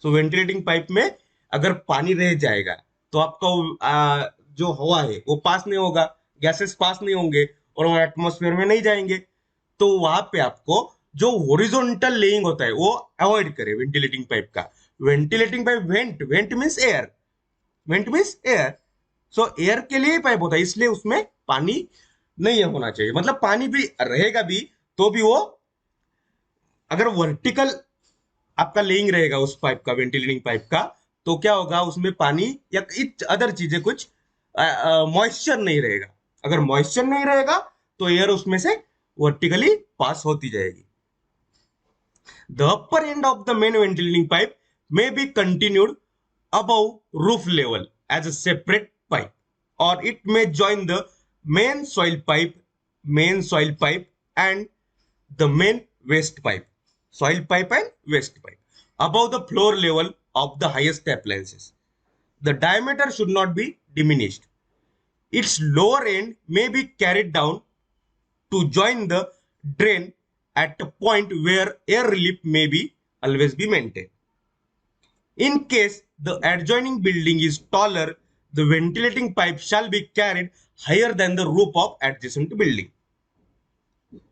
So ventilating pipe में अगर पानी रह जाएगा तो आपका जो हवा है वो पास नहीं होगा, गैसेस पास नहीं होंगे और वो एटमॉस्फेयर में नहीं जाएंगे। तो वहां पे आपको जो हॉरिजॉन्टल लेइंग होता है वो अवॉइड करे वेंटिलेटिंग पाइप का। Ventilating pipe, went went means air, went means air. सो एयर के लिए पाइप होता है, इसलिए उसमें पानी नहीं होना चाहिए। मतलब पानी भी रहेगा भी तो भी वो अगर वर्टिकल आपका लेइंग रहेगा उस पाइप का, वेंटिलेटिंग पाइप का, तो क्या होगा उसमें पानी या अदर चीजें कुछ मॉइस्चर नहीं रहेगा। अगर मॉइस्चर नहीं रहेगा तो एयर उसमें से वर्टिकली पास होती जाएगी। The upper end of the main ventilating pipe may be continued above roof level as a separate pipe, or it may join the main soil pipe and the main waste pipe, soil pipe and waste pipe, above the floor level of the highest appliances. The diameter should not be diminished. Its lower end may be carried down to join the drain at a point where air relief may be always be maintained. In case the adjoining building is taller, the ventilating pipe shall be carried higher than the roof of adjacent building.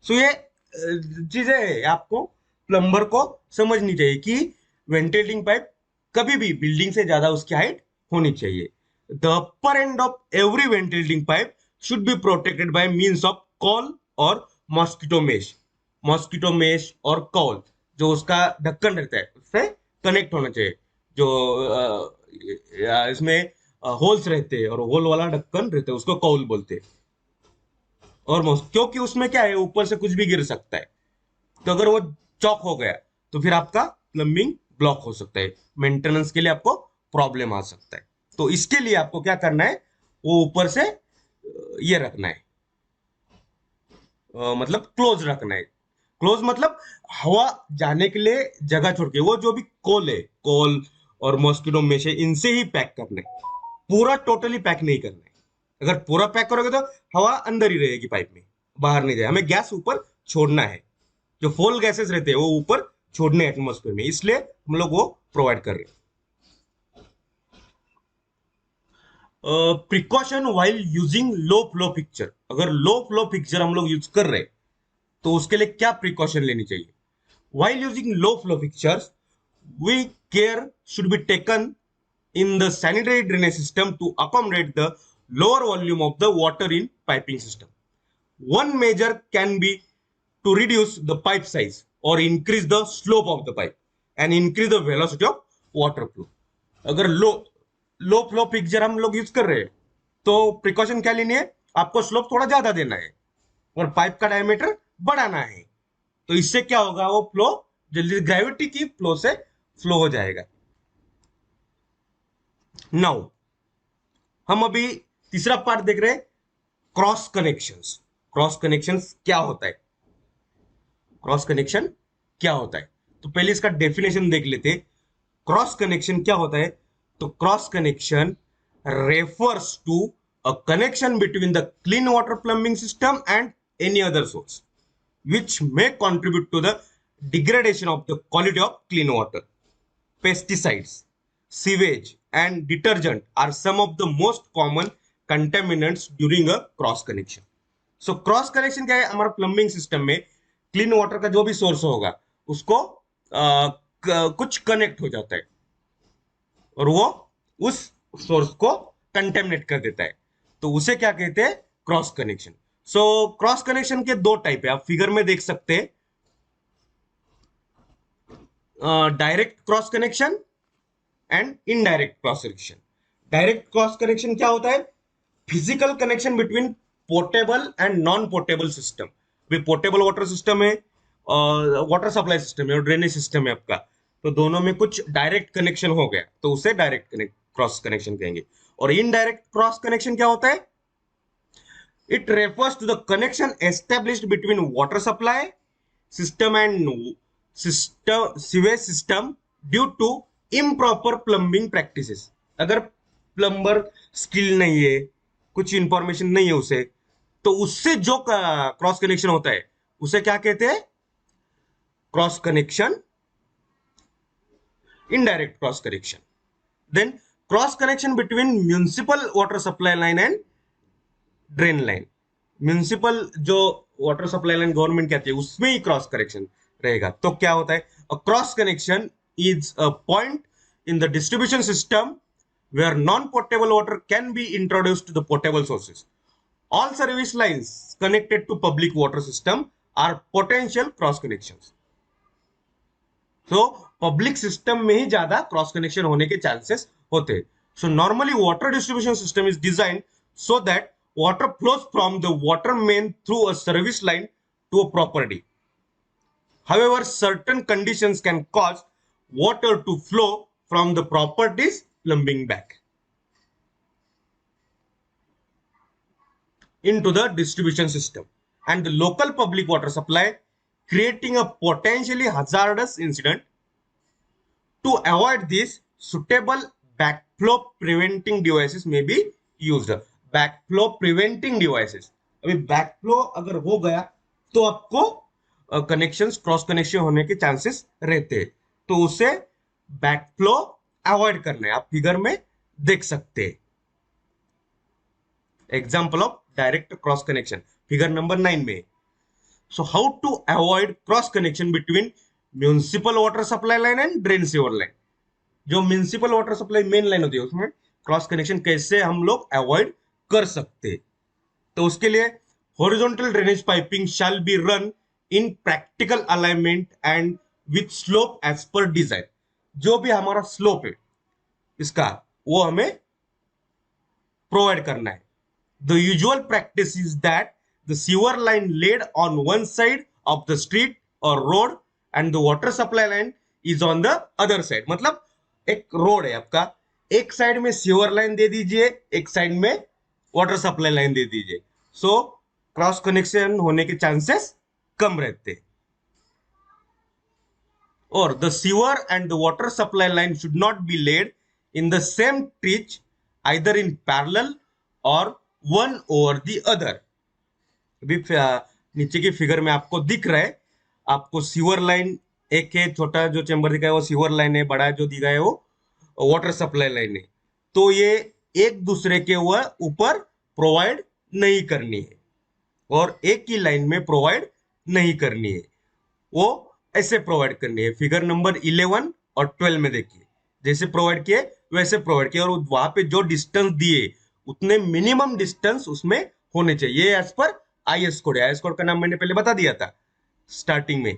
So ये चीजें है आपको plumber को समझनी चाहिए कि ventilating pipe कभी भी बिल्डिंग से ज्यादा उसकी हाइट होनी चाहिए। The upper end of every ventilating pipe should be protected by means of call और मॉस्किटो मेश और कॉल, जो उसका ढक्कन रहता है उससे कनेक्ट होना चाहिए। जो इसमें होल्स रहते हैं और होल वाला ढक्कन रहता है उसको कॉल बोलते हैं। और क्योंकि उसमें क्या है, ऊपर से कुछ भी गिर सकता है, तो अगर वो चौक हो गया तो फिर आपका प्लम्बिंग ब्लॉक हो सकता है, मेंटेनेंस के लिए आपको प्रॉब्लम आ सकता है। तो इसके लिए आपको क्या करना है, वो ऊपर से ये रखना है, मतलब क्लोज रखना है। क्लोज मतलब हवा जाने के लिए जगह छोड़ के, वो जो भी कोल है, कोल और मॉस्किटो मेश है, इनसे ही पैक करना है, पूरा टोटली पैक नहीं करना है। अगर पूरा पैक करोगे तो हवा अंदर ही रहेगी पाइप में, बाहर नहीं जाए। हमें गैस ऊपर छोड़ना है, जो फोल गैसेस रहते हैं वो ऊपर छोड़ने एटमोस्फेयर में, इसलिए हम लोग वो प्रोवाइड कर रहे हैं। Precaution while using low flow picture, अगर लो फ्लो पिक्चर हम लोग यूज कर रहे हैं तो उसके लिए क्या प्रिकॉशन लेनी चाहिए। While using low flow fixtures we care should be taken in the sanitary drainage system to accommodate the lower volume of the water in piping system. One measure can be to reduce the pipe size or increase the slope of the pipe and increase the velocity of water flow. अगर low flow picture हम लोग use कर रहे हैं तो precaution क्या लेनी है, आपको स्लोप थोड़ा ज्यादा देना है और पाइप का डायमीटर बढ़ाना है। तो इससे क्या होगा, वो फ्लो जल्दी ग्रेविटी की फ्लो से फ्लो हो जाएगा। नाउ हम अभी तीसरा पार्ट देख रहे हैं, क्रॉस कनेक्शंस। क्रॉस कनेक्शंस क्या होता है, क्रॉस कनेक्शन क्या होता है, तो पहले इसका डेफिनेशन देख लेते। क्रॉस कनेक्शन क्या होता है, तो cross connection refers to a connection between the clean water plumbing system and any other source which may contribute to the degradation of the quality of clean water. Pesticides, sewage and detergent are some of the most common contaminants during a cross connection. So cross connection क्या है, हमारा plumbing system में clean water का जो भी source होगा उसको कुछ कनेक्ट हो जाता है और वो उस सोर्स को कंटेमिनेट कर देता है, तो उसे क्या कहते हैं, cross connection. So cross connection के दो टाइप है, आप फिगर में देख सकते हैं, direct cross connection and indirect cross connection. Direct cross connection क्या होता है, physical connection between portable and non portable system. भी पोर्टेबल वाटर सिस्टम है और वाटर सप्लाई सिस्टम है और ड्रेनेज सिस्टम है आपका, तो दोनों में कुछ डायरेक्ट कनेक्शन हो गया तो उसे डायरेक्ट क्रॉस कनेक्शन कहेंगे। और इनडायरेक्ट क्रॉस कनेक्शन क्या होता है, it refers to the connection established between water supply system and sewage system due to improper plumbing practices. अगर प्लम्बर स्किल नहीं है, कुछ इंफॉर्मेशन नहीं है उसे, तो उससे जो क्रॉस कनेक्शन होता है उसे क्या कहते हैं, cross connection, indirect cross connection. Then cross connection between municipal water supply line and drain line. Municipal जो वाटर सप्लाई लाइन गवर्नमेंट कहती है उसमें ही क्रॉस कनेक्शन रहेगा. तो क्या होता है, अ cross connection is a point in the distribution system where non-potable water can be introduced to the potable sources. All service lines connected to public water system are potential cross connections. So public system में ही ज्यादा cross connection होने के chances होते हैं. So normally water distribution system is designed so that water flows from the water main through a service line to a property. However, certain conditions can cause water to flow from the property's plumbing back into the distribution system and the local public water supply, creating a potentially hazardous incident. To avoid this, suitable backflow preventing devices may be used. Backflow preventing devices, अभी backflow अगर हो गया तो आपको connections cross connection होने के chances रहते हैं, तो उसे बैकफ्लो अवॉइड करना है. आप फिगर में देख सकते हैं. Example of direct cross connection figure number 9 में. So how to avoid cross connection between municipal water supply line and drain sewer line. जो municipal water supply main line होती है उसमें क्रॉस कनेक्शन कैसे हम लोग अवॉइड कर सकते. तो उसके लिए horizontal drainage piping shall be run in practical alignment and with slope as per design. जो भी हमारा स्लोप है इसका वो हमें प्रोवाइड करना है. The usual practice is that the sewer line laid on one side of the street और road and the water supply line is on the other side. मतलब एक रोड है आपका, एक साइड में सीवर लाइन दे दीजिए, एक साइड में वाटर सप्लाई लाइन दे दीजिए. सो क्रॉस कनेक्शन होने के चांसेस कम रहते. और the sewer and the water supply line should not be laid in the same trench either in parallel और वन ओवर द अदर. अभी नीचे की फिगर में आपको दिख रहा है, आपको सीवर लाइन एक है, छोटा जो चेंबर दिखा है वो सीवर लाइन है, बड़ा जो दिखा है वो वाटर सप्लाई लाइन है. तो ये एक दूसरे के ऊपर प्रोवाइड नहीं करनी है और एक ही लाइन में प्रोवाइड नहीं करनी है, वो ऐसे प्रोवाइड करनी है. फिगर नंबर 11 और 12 में देखिए, जैसे प्रोवाइड किए वैसे प्रोवाइड किए और वहां पे जो डिस्टेंस दिए उतने मिनिमम डिस्टेंस उसमें होने चाहिए as per IS code. IS code का नाम मैंने पहले बता दिया था स्टार्टिंग में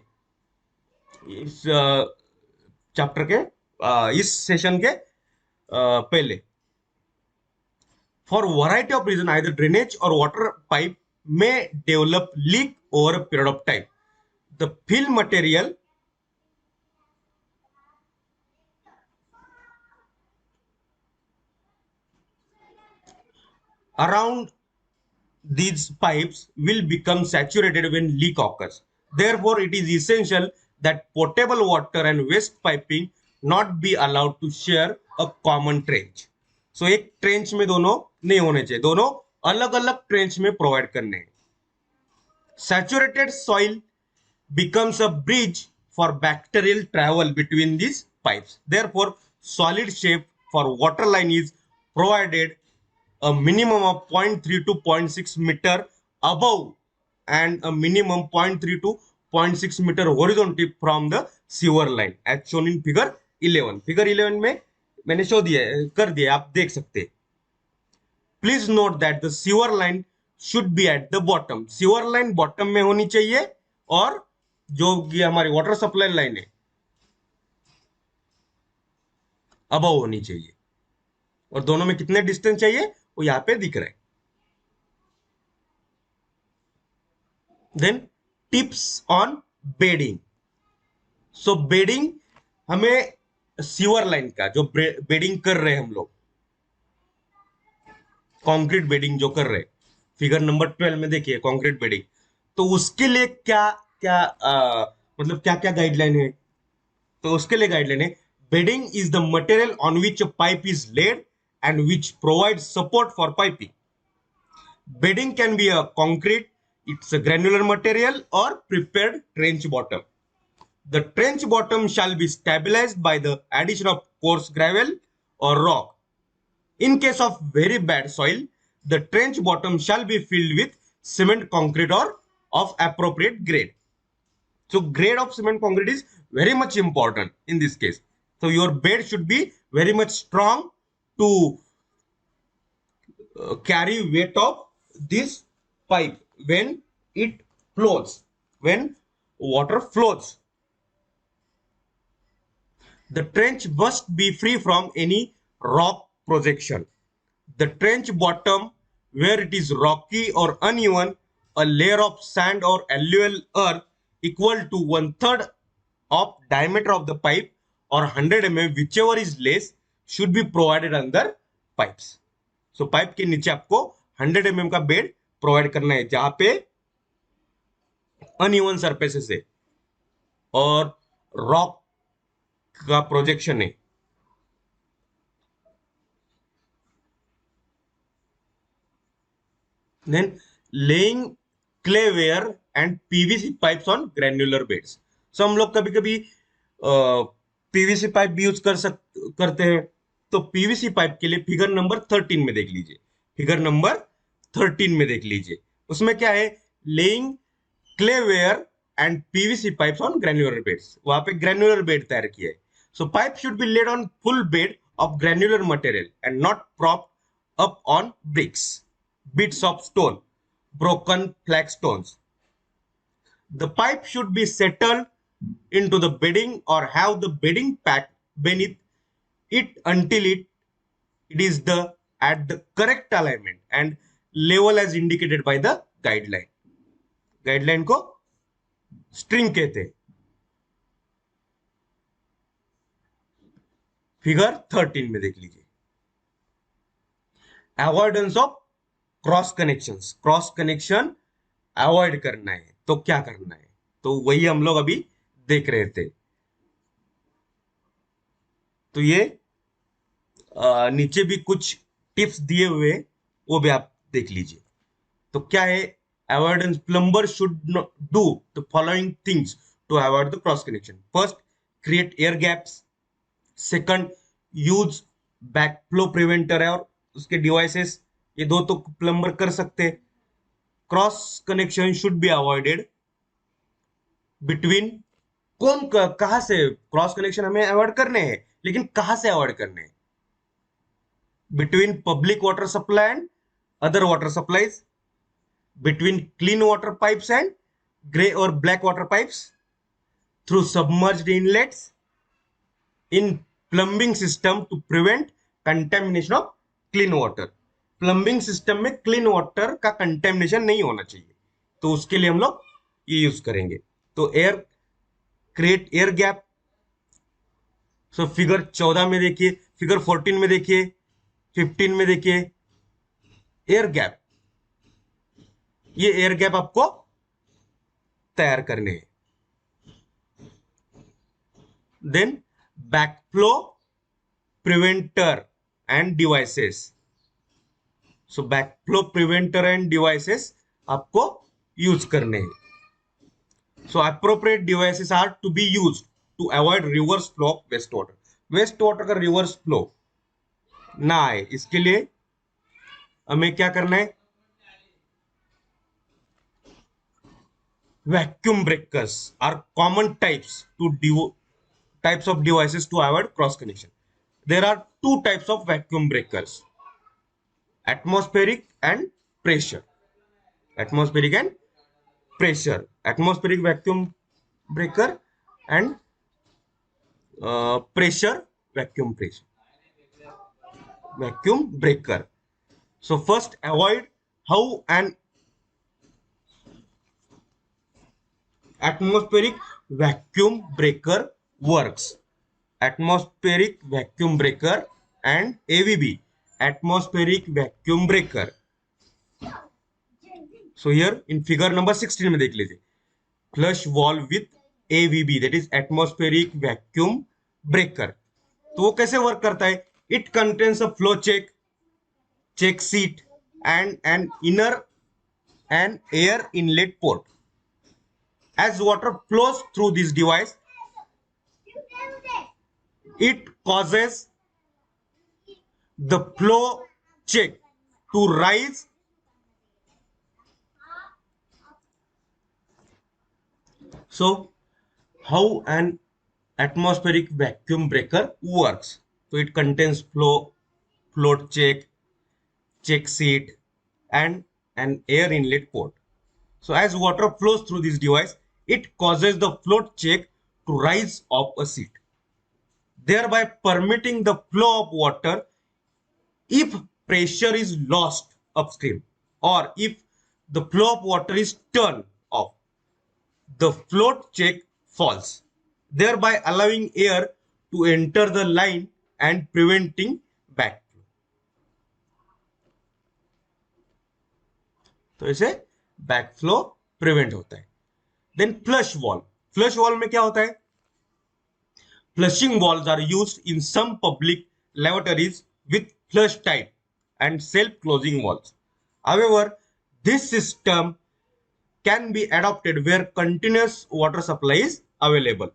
इस चैप्टर के इस सेशन के पहले. For variety of reason either drainage और water pipe may develop leak over a period of time. The fill material around these pipes will become saturated when leak occurs. Therefore, it is essential that potable water and waste piping not be allowed to share a common trench. So एक trench में दोनों नहीं होने चाहिए, दोनों अलग अलग trench में प्रोवाइड करने हैं. Saturated soil becomes a bridge for bacterial travel between these pipes. Therefore, solid shape for water line is provided a minimum of 0.3 to 0.6 meter above and a minimum 0.3 to 0.6 meter horizontally from the sewer line as shown in figure 11. Figure 11 में मैंने show दिया कर दिया, आप देख सकते हैं. Please note that the sewer line should be at the bottom. Sewer line bottom में होनी चाहिए और जो ये हमारी वाटर सप्लाई लाइन है अबव होनी चाहिए. और दोनों में कितने डिस्टेंस चाहिए वो यहां पे दिख रहा है. Then tips on bedding. So bedding हमें सीवर लाइन का जो बेडिंग कर रहे हैं हम लोग, कंक्रीट बेडिंग जो कर रहे हैं, फिगर नंबर 12 में देखिए कंक्रीट बेडिंग. तो उसके लिए क्या क्या मतलब क्या क्या गाइडलाइन है. तो उसके लिए गाइडलाइन है, bedding is the material on which pipe is laid and which provide support for piping. Bedding can be a concrete, it's a granular material और prepared trench bottom. The trench bottom shall be stabilized by the addition of coarse gravel or rock. In case of very bad soil, the trench bottom shall be filled with cement concrete or of appropriate grade. So grade of cement concrete is very much important in this case. So your bed should be very much strong to carry weight of this pipe when it flows, when water flows. The trench must be free from any rock projection. The trench bottom, where it is rocky or uneven, a layer of sand or alluvial earth equal to 1/3 of diameter of the pipe or 100 mm, whichever is less, should be provided under pipes. So pipe के नीचे आपको 100 mm का bed provide करना है जहां पे uneven surfaces है और रॉक का प्रोजेक्शन है. Then laying clay ware and PVC pipes on granular beds. So हम लोग कभी कभी पीवीसी पाइप भी यूज करते हैं. तो पीवीसी पाइप के लिए फिगर नंबर 13 में देख लीजिए. फिगर नंबर 13 में देख लीजिए. उसमें क्या है? Laying clay ware and PVC pipes on granular beds. वहां पे ग्रेन्युलर बेड तैयार किया है. So pipe should be laid on full bed of granular material and not prop up on bricks, bits of stone, broken flagstones. The pipe should be settled into the bedding or have the bedding packed beneath it until it is at the correct alignment and level as indicated by the guideline. Guideline को string कहते हैं. Figure 13 में देख लीजिए. Avoidance of cross connections. Cross connection avoid करना है तो क्या करना है? तो वही हम लोग अभी देख रहे थे. तो ये नीचे भी कुछ टिप्स दिए हुए, वो भी आप देख लीजिए. तो क्या है? Avoidance. Plumber should do the following things to avoid the cross connection. First, create air gaps. Second, use backflow preventer और उसके डिवाइसेस. ये दो तो प्लम्बर कर सकते. Cross connection should be avoided between. कहां से क्रॉस कनेक्शन हमें अवॉइड करने हैं, लेकिन कहां से अवॉइड करने हैं? Between public water supply and other water supplies, between clean water pipes and grey और black water pipes, through submerged inlets, in plumbing system to prevent contamination of clean water. Plumbing system में clean water का contamination नहीं होना चाहिए, तो उसके लिए हम लोग ये यूज करेंगे. तो air, create air gap. So figure 14 में देखिए, फिगर 14 में देखिए, 15 में देखिए. एयर गैप, ये एयर गैप आपको तैयार करने हैं. Then backflow preventer and devices. So backflow preventer and devices आपको यूज करने हैं. So appropriate devices are to be use to avoid reverse flow of waste water. Waste water का reverse flow ना आए, इसके लिए हमें क्या करना है? Vacuum breakers are common types of devices to avoid cross connection. There are two types of vacuum breakers: atmospheric and pressure. Atmospheric and pressure. Atmospheric vacuum breaker and pressure vacuum breaker. So first, avoid how an atmospheric vacuum breaker works. Atmospheric vacuum breaker and AVB, atmospheric vacuum breaker. So here in figure number 16 में देख लीजिए. Flush valve with AVB, that is atmospheric vacuum breaker. तो वो कैसे work करता है? It contains a flow check seat and an air inlet port. As water flows through this device, it causes the flow check to rise. So how an atmospheric vacuum breaker works? So it contains float check, check seat, and an air inlet port. So as water flows through this device, it causes the float check to rise up a seat, thereby permitting the flow of water if pressure is lost upstream or if the flow of water is turned off. The float check falls, thereby allowing air to enter the line and preventing backflow. तो इसे backflow prevent होता है. Then flush valve. Flush valve में क्या होता है? Flushing valves are used in some public lavatories with flush type and self-closing valves. However, this system can be adopted where continuous water supply is available.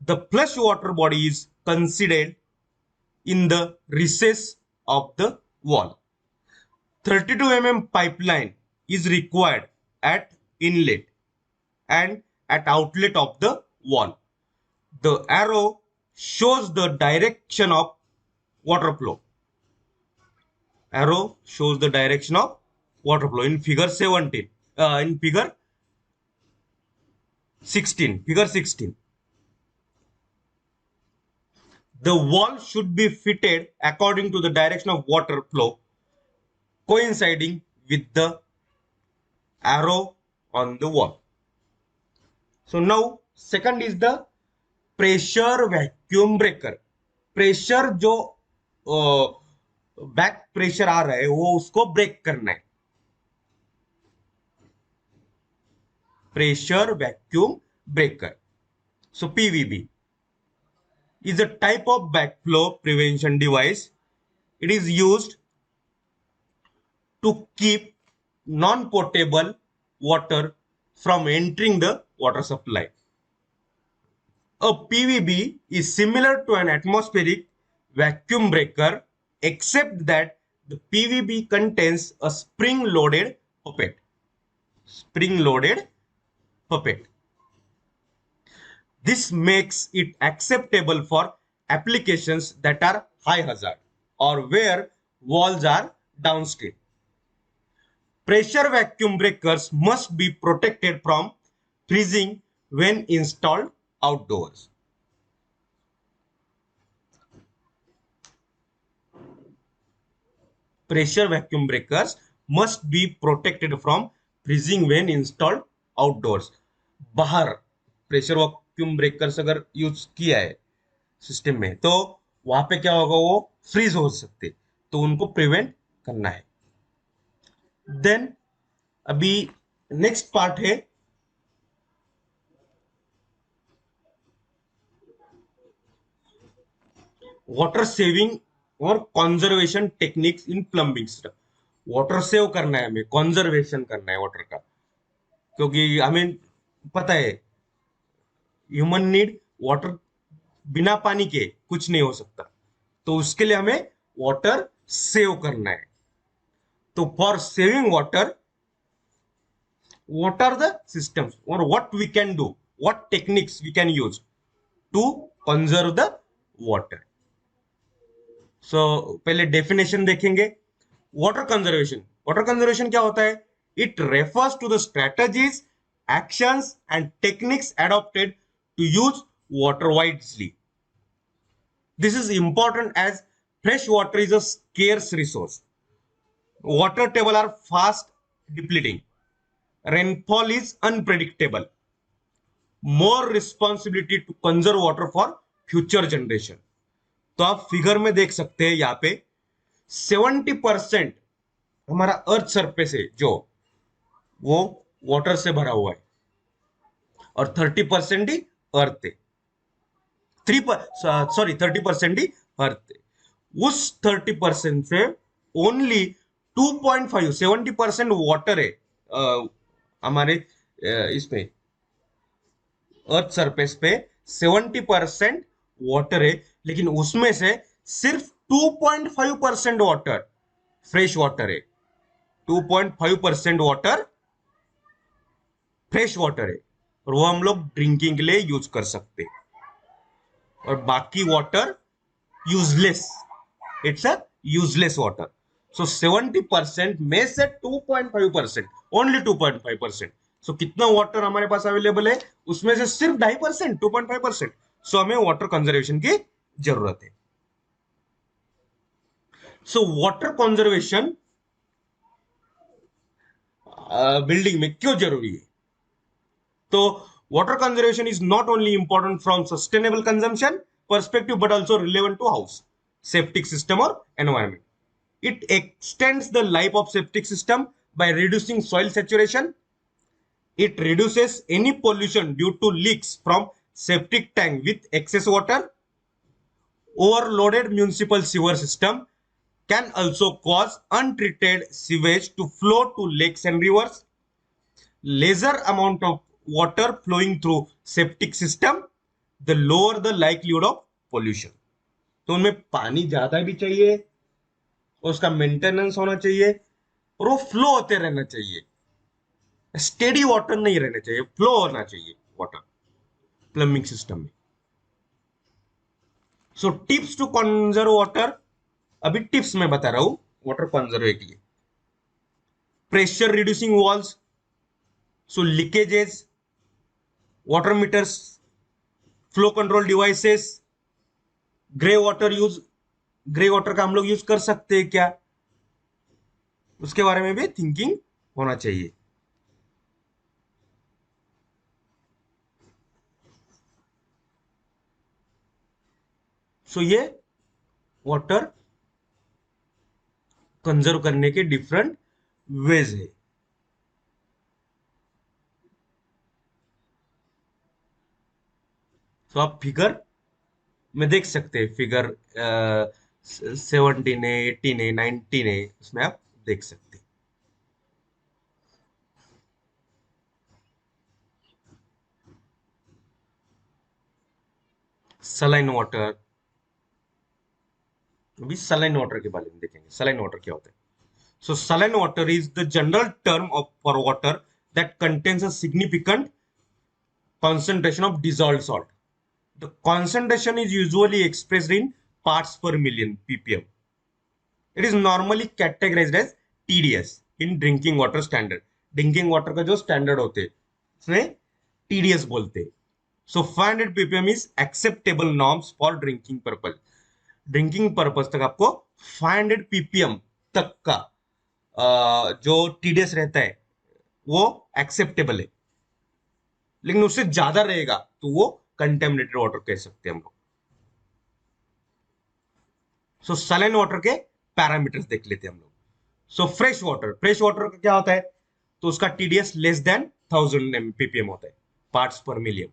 The flush water body is considered in the recess of the wall. 32 mm pipeline is required at inlet and at outlet of the wall. The arrow shows the direction of water flow. Arrow shows the direction of water flow in figure 17. In figure 16. Figure 16. The wall should be fitted according to the direction of water flow, coinciding with the arrow on the wall. So now second is the pressure vacuum breaker. Pressure जो back pressure आ रहा है वो उसको break करना है. Pressure vacuum breaker. So PVB is a type of backflow prevention device. It is used to keep non-potable water from entering the water supply. A PVB is similar to an atmospheric vacuum breaker, except that the PVB contains a spring-loaded puppet. Spring-loaded puppet. This makes it acceptable for applications that are high hazard or where walls are downstream. Pressure vacuum breakers must be protected from freezing when installed outdoors. Pressure vacuum breakers must be protected from freezing when installed outdoors. बाहर pressure vacuum breakers अगर use किया है system में तो वहां पे क्या होगा, वो फ्रीज हो सकते, तो उनको प्रिवेंट करना है. देन अभी नेक्स्ट पार्ट है वाटर सेविंग और conservation techniques in plumbing system. Water save करना है हमें, कंजर्वेशन करना है वाटर का, क्योंकि हमें पता है ह्यूमन नीड वाटर, बिना पानी के कुछ नहीं हो सकता, तो उसके लिए हमें वाटर सेव करना है. तो for saving water, what are the systems or what we can do, what techniques we can use to conserve the water. So पहले डेफिनेशन देखेंगे. Water conservation. वाटर कंजर्वेशन क्या होता है? It refers to the strategies, actions and techniques adopted to use water widely. This is important as fresh water is a scarce resource. Water table are fast depleting. Rainfall is unpredictable. More responsibility to conserve water for future generation. तो आप figure में देख सकते हैं यहाँ पे 70% हमारा earth surface है जो वो वाटर से भरा हुआ है और 30% ही अर्थ है. 30% ही अर्थ है. उस 30% से ओनली 2.5, 70% वाटर है हमारे इसमें अर्थ सरफेस पे 70% वाटर है, लेकिन उसमें से सिर्फ 2.5% वाटर फ्रेश वाटर है, 2.5% वाटर फ्रेश वाटर है, और वो हम लोग ड्रिंकिंग के लिए यूज कर सकते हैं, और बाकी water useless, it's a useless water. So 70% में से 2.5%, ओनली 2.5%. सो कितना वाटर हमारे पास अवेलेबल है, उसमें से सिर्फ 2.5%, 2.5%. सो हमें वाटर कंजर्वेशन की जरूरत है. सो वाटर कंजर्वेशन बिल्डिंग में क्यों जरूरी है? तो water conservation is not only important from sustainable consumption perspective but also relevant to house, septic system or environment. It extends the life of septic system by reducing soil saturation. It reduces any pollution due to leaks from septic tank with excess water. Overloaded municipal sewer system can also cause untreated sewage to flow to lakes and rivers. Lesser amount of water flowing through septic system, the lower the likelihood of pollution. तो उनमें पानी ज्यादा भी चाहिए, उसका maintenance होना चाहिए, और वो फ्लो होते रहना चाहिए. स्टेडी वाटर नहीं रहना चाहिए, फ्लो होना चाहिए वाटर प्लम्बिंग सिस्टम में. So tips to conserve water, अभी टिप्स में बता रहा हूं वाटर कंजर्व के लिए. Pressure reducing valves, so leakages, water meters, flow control devices. Grey water use, grey water का हम लोग यूज कर सकते हैं क्या, उसके बारे में भी थिंकिंग होना चाहिए. सो ये वाटर कंजर्व करने के डिफरेंट वेज है. तो आप फिगर में देख सकते हैं, फिगर 17 है, 18 है, 19 है, उसमें आप देख सकते हैं. सलाइन वाटर, अभी सलाइन वाटर के बारे में देखेंगे. सलाइन वाटर क्या होता है? So saline water is the general term of for water that contains a significant concentration of dissolved salt. The concentration is usually expressed in parts per million ppm. It is normally categorized as TDS in drinking water standard. Drinking water का जो standard होते हैं उसमें TDS बोलते हैं. So 500 ppm is acceptable norms for drinking purpose. Drinking purpose तक आपको 500 ppm तक का जो TDS रहता है वो एक्सेप्टेबल है. लेकिन उससे ज्यादा रहेगा तो वो कंटेमिनेटेड वाटर कह सकते हैं हम लोग. सो सलाइन वाटर के पैरामीटर्स देख लेते हैं हम लोग. So fresh water, fresh water का क्या होता है? तो उसका टीडीएस लेस देन 1000 ppm होता है, पार्ट्स पर मिलियन.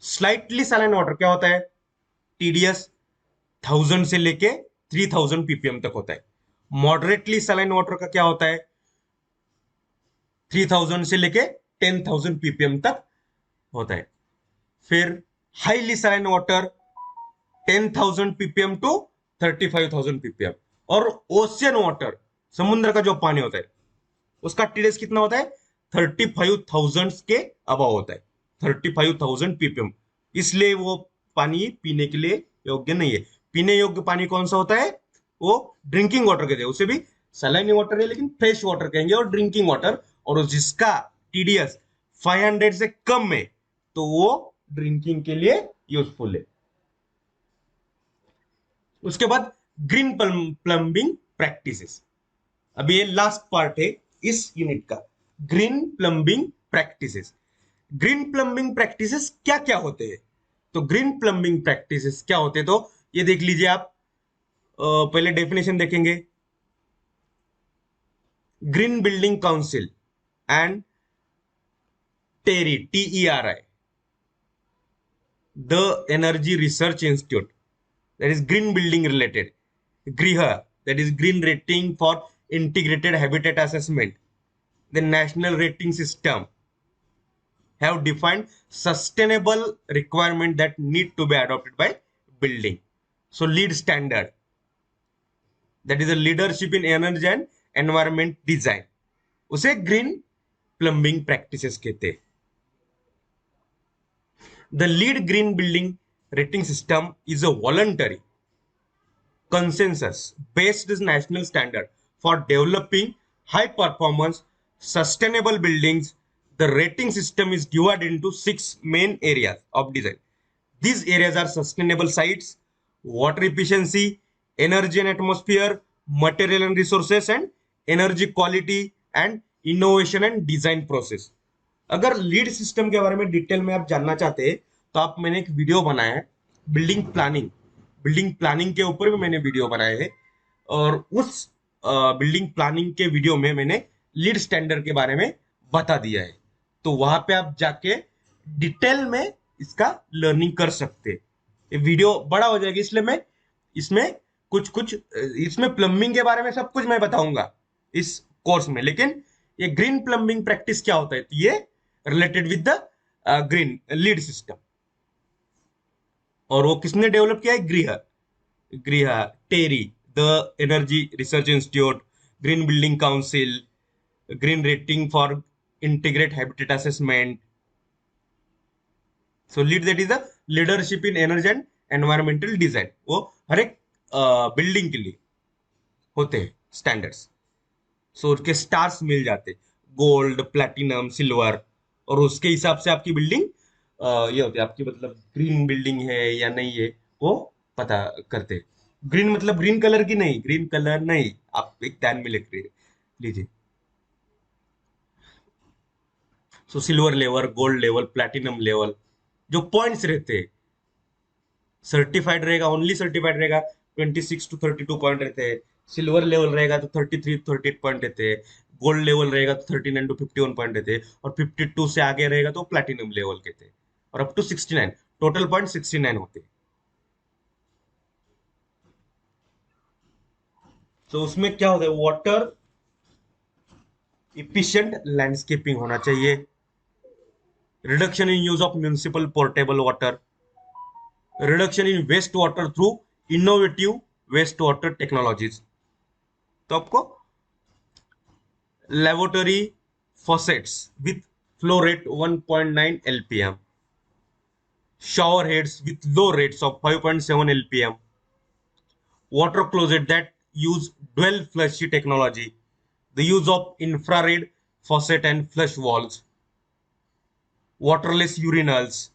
स्लाइटली सलाइन वाटर क्या होता है? टीडीएस 1000 से लेके 3000 ppm तक होता है. मॉडरेटली सलाइन वाटर का क्या होता है? 3000 से लेके 10,000 ppm तक होता है. फिर highly saline water 10,000 ppm to 35,000 ppm. और ओशियन वाटर, समुद्र का जो पानी होता है, उसका टीडीएस कितना होता है? 35,000 के अबव होता है, 35,000 ppm. इसलिए वो पानी पीने के लिए योग्य नहीं है. पीने योग्य पानी कौन सा होता है? वो ड्रिंकिंग वाटर कहते हैं. उसे भी सलाइन वाटर है लेकिन फ्रेश वाटर कहेंगे, और ड्रिंकिंग वाटर. और जिसका टीडीएस 500 से कम है तो वो ड्रिंकिंग के लिए यूजफुल है. उसके बाद ग्रीन प्लम्बिंग प्रैक्टिसेस. अभी ये लास्ट पार्ट है इस यूनिट का, green plumbing practices. Green plumbing practices क्या क्या होते हैं? तो ग्रीन प्लम्बिंग प्रैक्टिसेस क्या होते हैं, तो ये देख लीजिए आप. पहले डेफिनेशन देखेंगे. Green building council and TERI, TERI, the Energy Research Institute, that is green building related. GRIHA, that is green rating for integrated habitat assessment. The national rating system have defined sustainable requirement that need to be adopted by building. So LEED standard, that is a leadership in energy and environment design, उसे green plumbing practices कहते हैं। The lead green building rating system is a voluntary consensus based national standard for developing high performance sustainable buildings. The rating system is divided into 6 main areas of design. These areas are sustainable sites, water efficiency, energy and atmosphere, material and resources, and energy quality and innovation and design process. अगर lead system के बारे में detail में आप जानना चाहते हैं तो आप, मैंने एक वीडियो बनाया है बिल्डिंग प्लानिंग के ऊपर भी मैंने वीडियो बनाए हैं, और उस बिल्डिंग प्लानिंग के वीडियो में मैंने लीड स्टैंडर्ड के बारे में बता दिया है। तो वहां पे आप जाके डिटेल में इसका लर्निंग कर सकते हैं। ये वीडियो बड़ा हो जाएगा, इसलिए मैं इसमें कुछ कुछ इसमें प्लम्बिंग के बारे में सब कुछ मैं बताऊंगा इस कोर्स में। लेकिन ये ग्रीन प्लम्बिंग प्रैक्टिस क्या होता है, तो ये related with the green LEED system, और वो किसने डेवलप किया है, गृह TERI, the energy research institute, green building council, green rating for integrate habitat assessment. So LEED that is the leadership in energy and environmental design, वो हर एक building के लिए होते हैं स्टैंडर्ड्स। सो उसके स्टार्स मिल जाते, गोल्ड, प्लैटिनम, सिल्वर, और उसके हिसाब से आपकी बिल्डिंग ये होती है आपकी, मतलब ग्रीन बिल्डिंग है या नहीं है वो पता करते। ग्रीन मतलब ग्रीन कलर की नहीं, ग्रीन कलर नहीं, आप एक ध्यान में लिख लीजिए। So silver level, gold level, platinum level, जो पॉइंट्स रहते हैं, सर्टिफाइड रहेगा, ओनली सर्टिफाइड रहेगा 26 to 32 पॉइंट रहते हैं। सिल्वर लेवल रहेगा तो 33-38 पॉइंट रहते हैं। गोल्ड लेवल रहेगा तो 39 to 51 पॉइंट रहते हैं, और 52 से आगे रहेगा तो प्लैटिनम लेवल कहते हैं, और अप टू 69 टोटल पॉइंट 69 होते हैं। तो उसमें क्या होता है, वाटर इफिशिएंट लैंडस्केपिंग होना चाहिए, reduction in use of municipal portable water, reduction in waste water through innovative waste water technologies. तो आपको laboratory faucets with flow rate 1.9 lpm, shower heads with low rates of 5.7 lpm, water closet that use dual flush technology, the use of infrared faucet and flush walls, waterless urinals,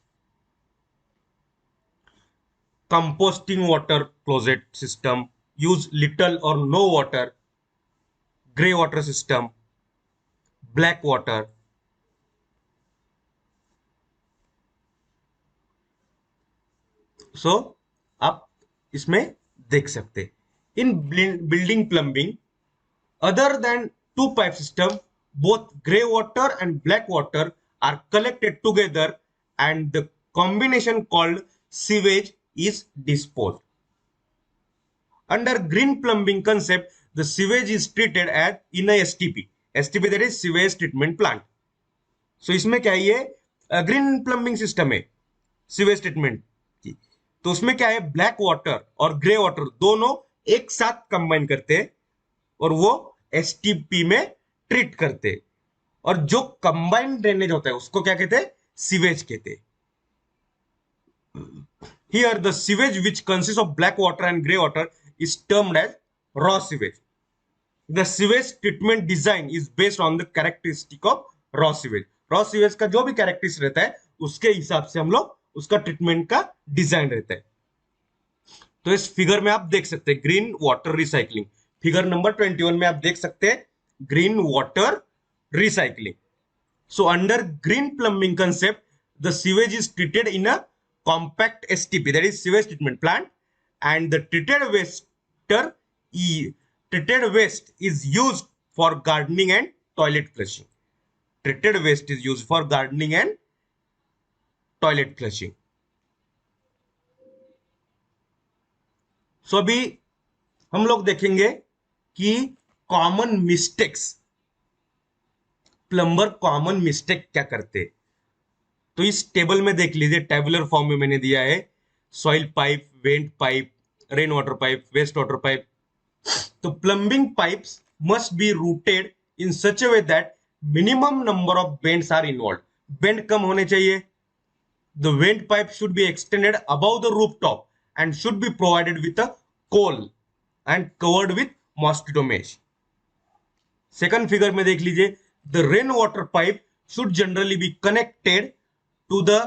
composting water closet system, use little or no water, gray water system, black water. So आप इसमें देख सकते, इन building plumbing other than two pipe system, both gray water and black water are collected together and the combination called sewage is disposed. Under green plumbing concept, the sewage is treated as in a STP. STP that is sewage treatment plant. So इसमें क्या है, ये green plumbing system है sewage treatment की। तो उसमें क्या है, ब्लैक वाटर और ग्रे वाटर दोनों एक साथ कंबाइन करते हैं और वो एसटीपी में ट्रीट करते, और जो कंबाइंड ड्रेनेज होता है उसको क्या कहते हैं, सीवेज कहते हैं। Here the sewage which consist of black water and grey water is termed as raw sewage. The sewage treatment design is based on the characteristic of raw sewage. Raw sewage का जो भी characteristic रहता है उसके हिसाब से हम लोग उसका ट्रीटमेंट का डिजाइन रहता है। तो इस फिगर में आप देख सकते हैं green water recycling, figure number 21 में आप देख सकते हैं green water recycling. So under green plumbing concept the sewage is treated in a compact STP that is sewage treatment plant and the treated waste is used for gardening and toilet flushing. Treated waste is used for gardening and toilet flushing. So अभी हम लोग देखेंगे कि common mistakes, plumber common mistake क्या करते। तो इस table में देख लीजिए, टेबुलर फॉर्म में मैंने दिया है soil pipe, vent pipe, rain water pipe, waste water pipe, तो plumbing pipes must be routed in such a way that minimum number of bends are involve. Bend कम होने चाहिए. The vent pipe should be extended above the rooftop and should be provided with a coal and covered with mosquito mesh. Second figure में देख लीजिए, the rain water pipe should generally be connected to the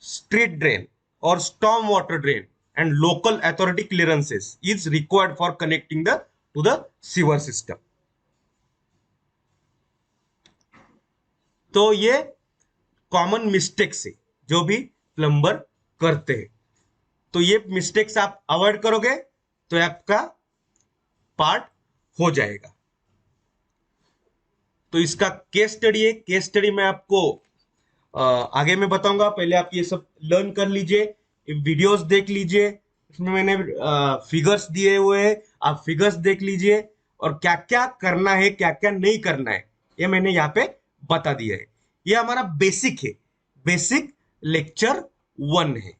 street drain or storm water drain, and local authority clearances is required for connecting the to the sewer system. तो ये common mistakes है जो भी plumber करते हैं. तो ये mistakes आप अवॉइड करोगे तो आपका पार्ट हो जाएगा. तो इसका केस स्टडी है. केस स्टडी में आपको आगे मैं बताऊंगा. पहले आप ये सब लर्न कर लीजिए, वीडियोस देख लीजिए. इसमें मैंने फिगर्स दिए हुए हैं, आप फिगर्स देख लीजिए और क्या क्या करना है क्या क्या नहीं करना है ये मैंने यहाँ पे बता दिया है. ये हमारा बेसिक है. बेसिक लेक्चर 1 है.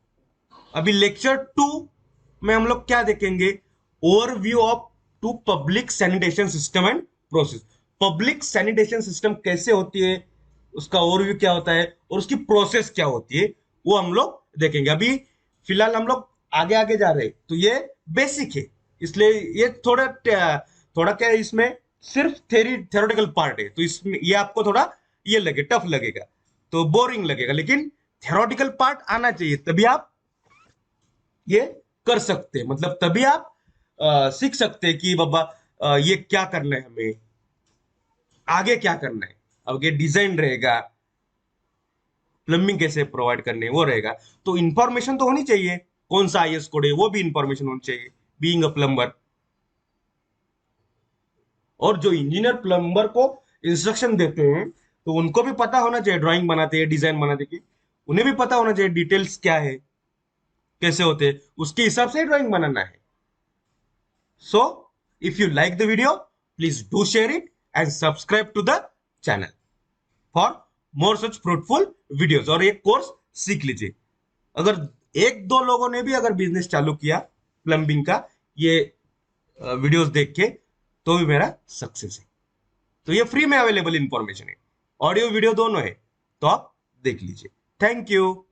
अभी लेक्चर 2 में हम लोग क्या देखेंगे? Overview of to public sanitation system and process. Public sanitation system कैसे होती है, उसका ओवरव्यू क्या होता है और उसकी प्रोसेस क्या होती है, वो हम लोग देखेंगे. अभी फिलहाल हम लोग आगे आगे जा रहे हैं, तो ये बेसिक है, इसलिए ये थोड़ा क्या है, इसमें सिर्फ थ्योरेटिकल पार्ट है. तो इसमें ये आपको थोड़ा ये लगे टफ लगेगा, तो बोरिंग लगेगा, लेकिन थ्योरेटिकल पार्ट आना चाहिए, तभी आप ये कर सकते हैं. मतलब तभी आप सीख सकते हैं कि बाबा ये क्या करना है, हमें आगे क्या करना है. अब ये डिजाइन रहेगा, प्लम्बिंग कैसे प्रोवाइड करने वो रहेगा. तो इंफॉर्मेशन तो होनी चाहिए, कौन सा आईएस कोड है वो भी इंफॉर्मेशन होनी चाहिए, बीइंग अ प्लम्बर. और जो इंजीनियर प्लम्बर को इंस्ट्रक्शन देते हैं तो उनको भी पता होना चाहिए, ड्राइंग बनाते हैं डिजाइन बनाते हैं, उन्हें भी पता होना चाहिए डिटेल्स क्या है, कैसे होते हैं, उसके हिसाब से ड्राइंग बनाना है. So if you like the video, please do share it and subscribe to the channel for more such fruitful videos. और एक कोर्स सीख लीजिए. अगर एक दो लोगों ने भी अगर बिजनेस चालू किया प्लम्बिंग का ये वीडियोस देख के, तो भी मेरा सक्सेस है. तो ये फ्री में अवेलेबल इंफॉर्मेशन है, ऑडियो वीडियो दोनों है, तो आप देख लीजिए. Thank you.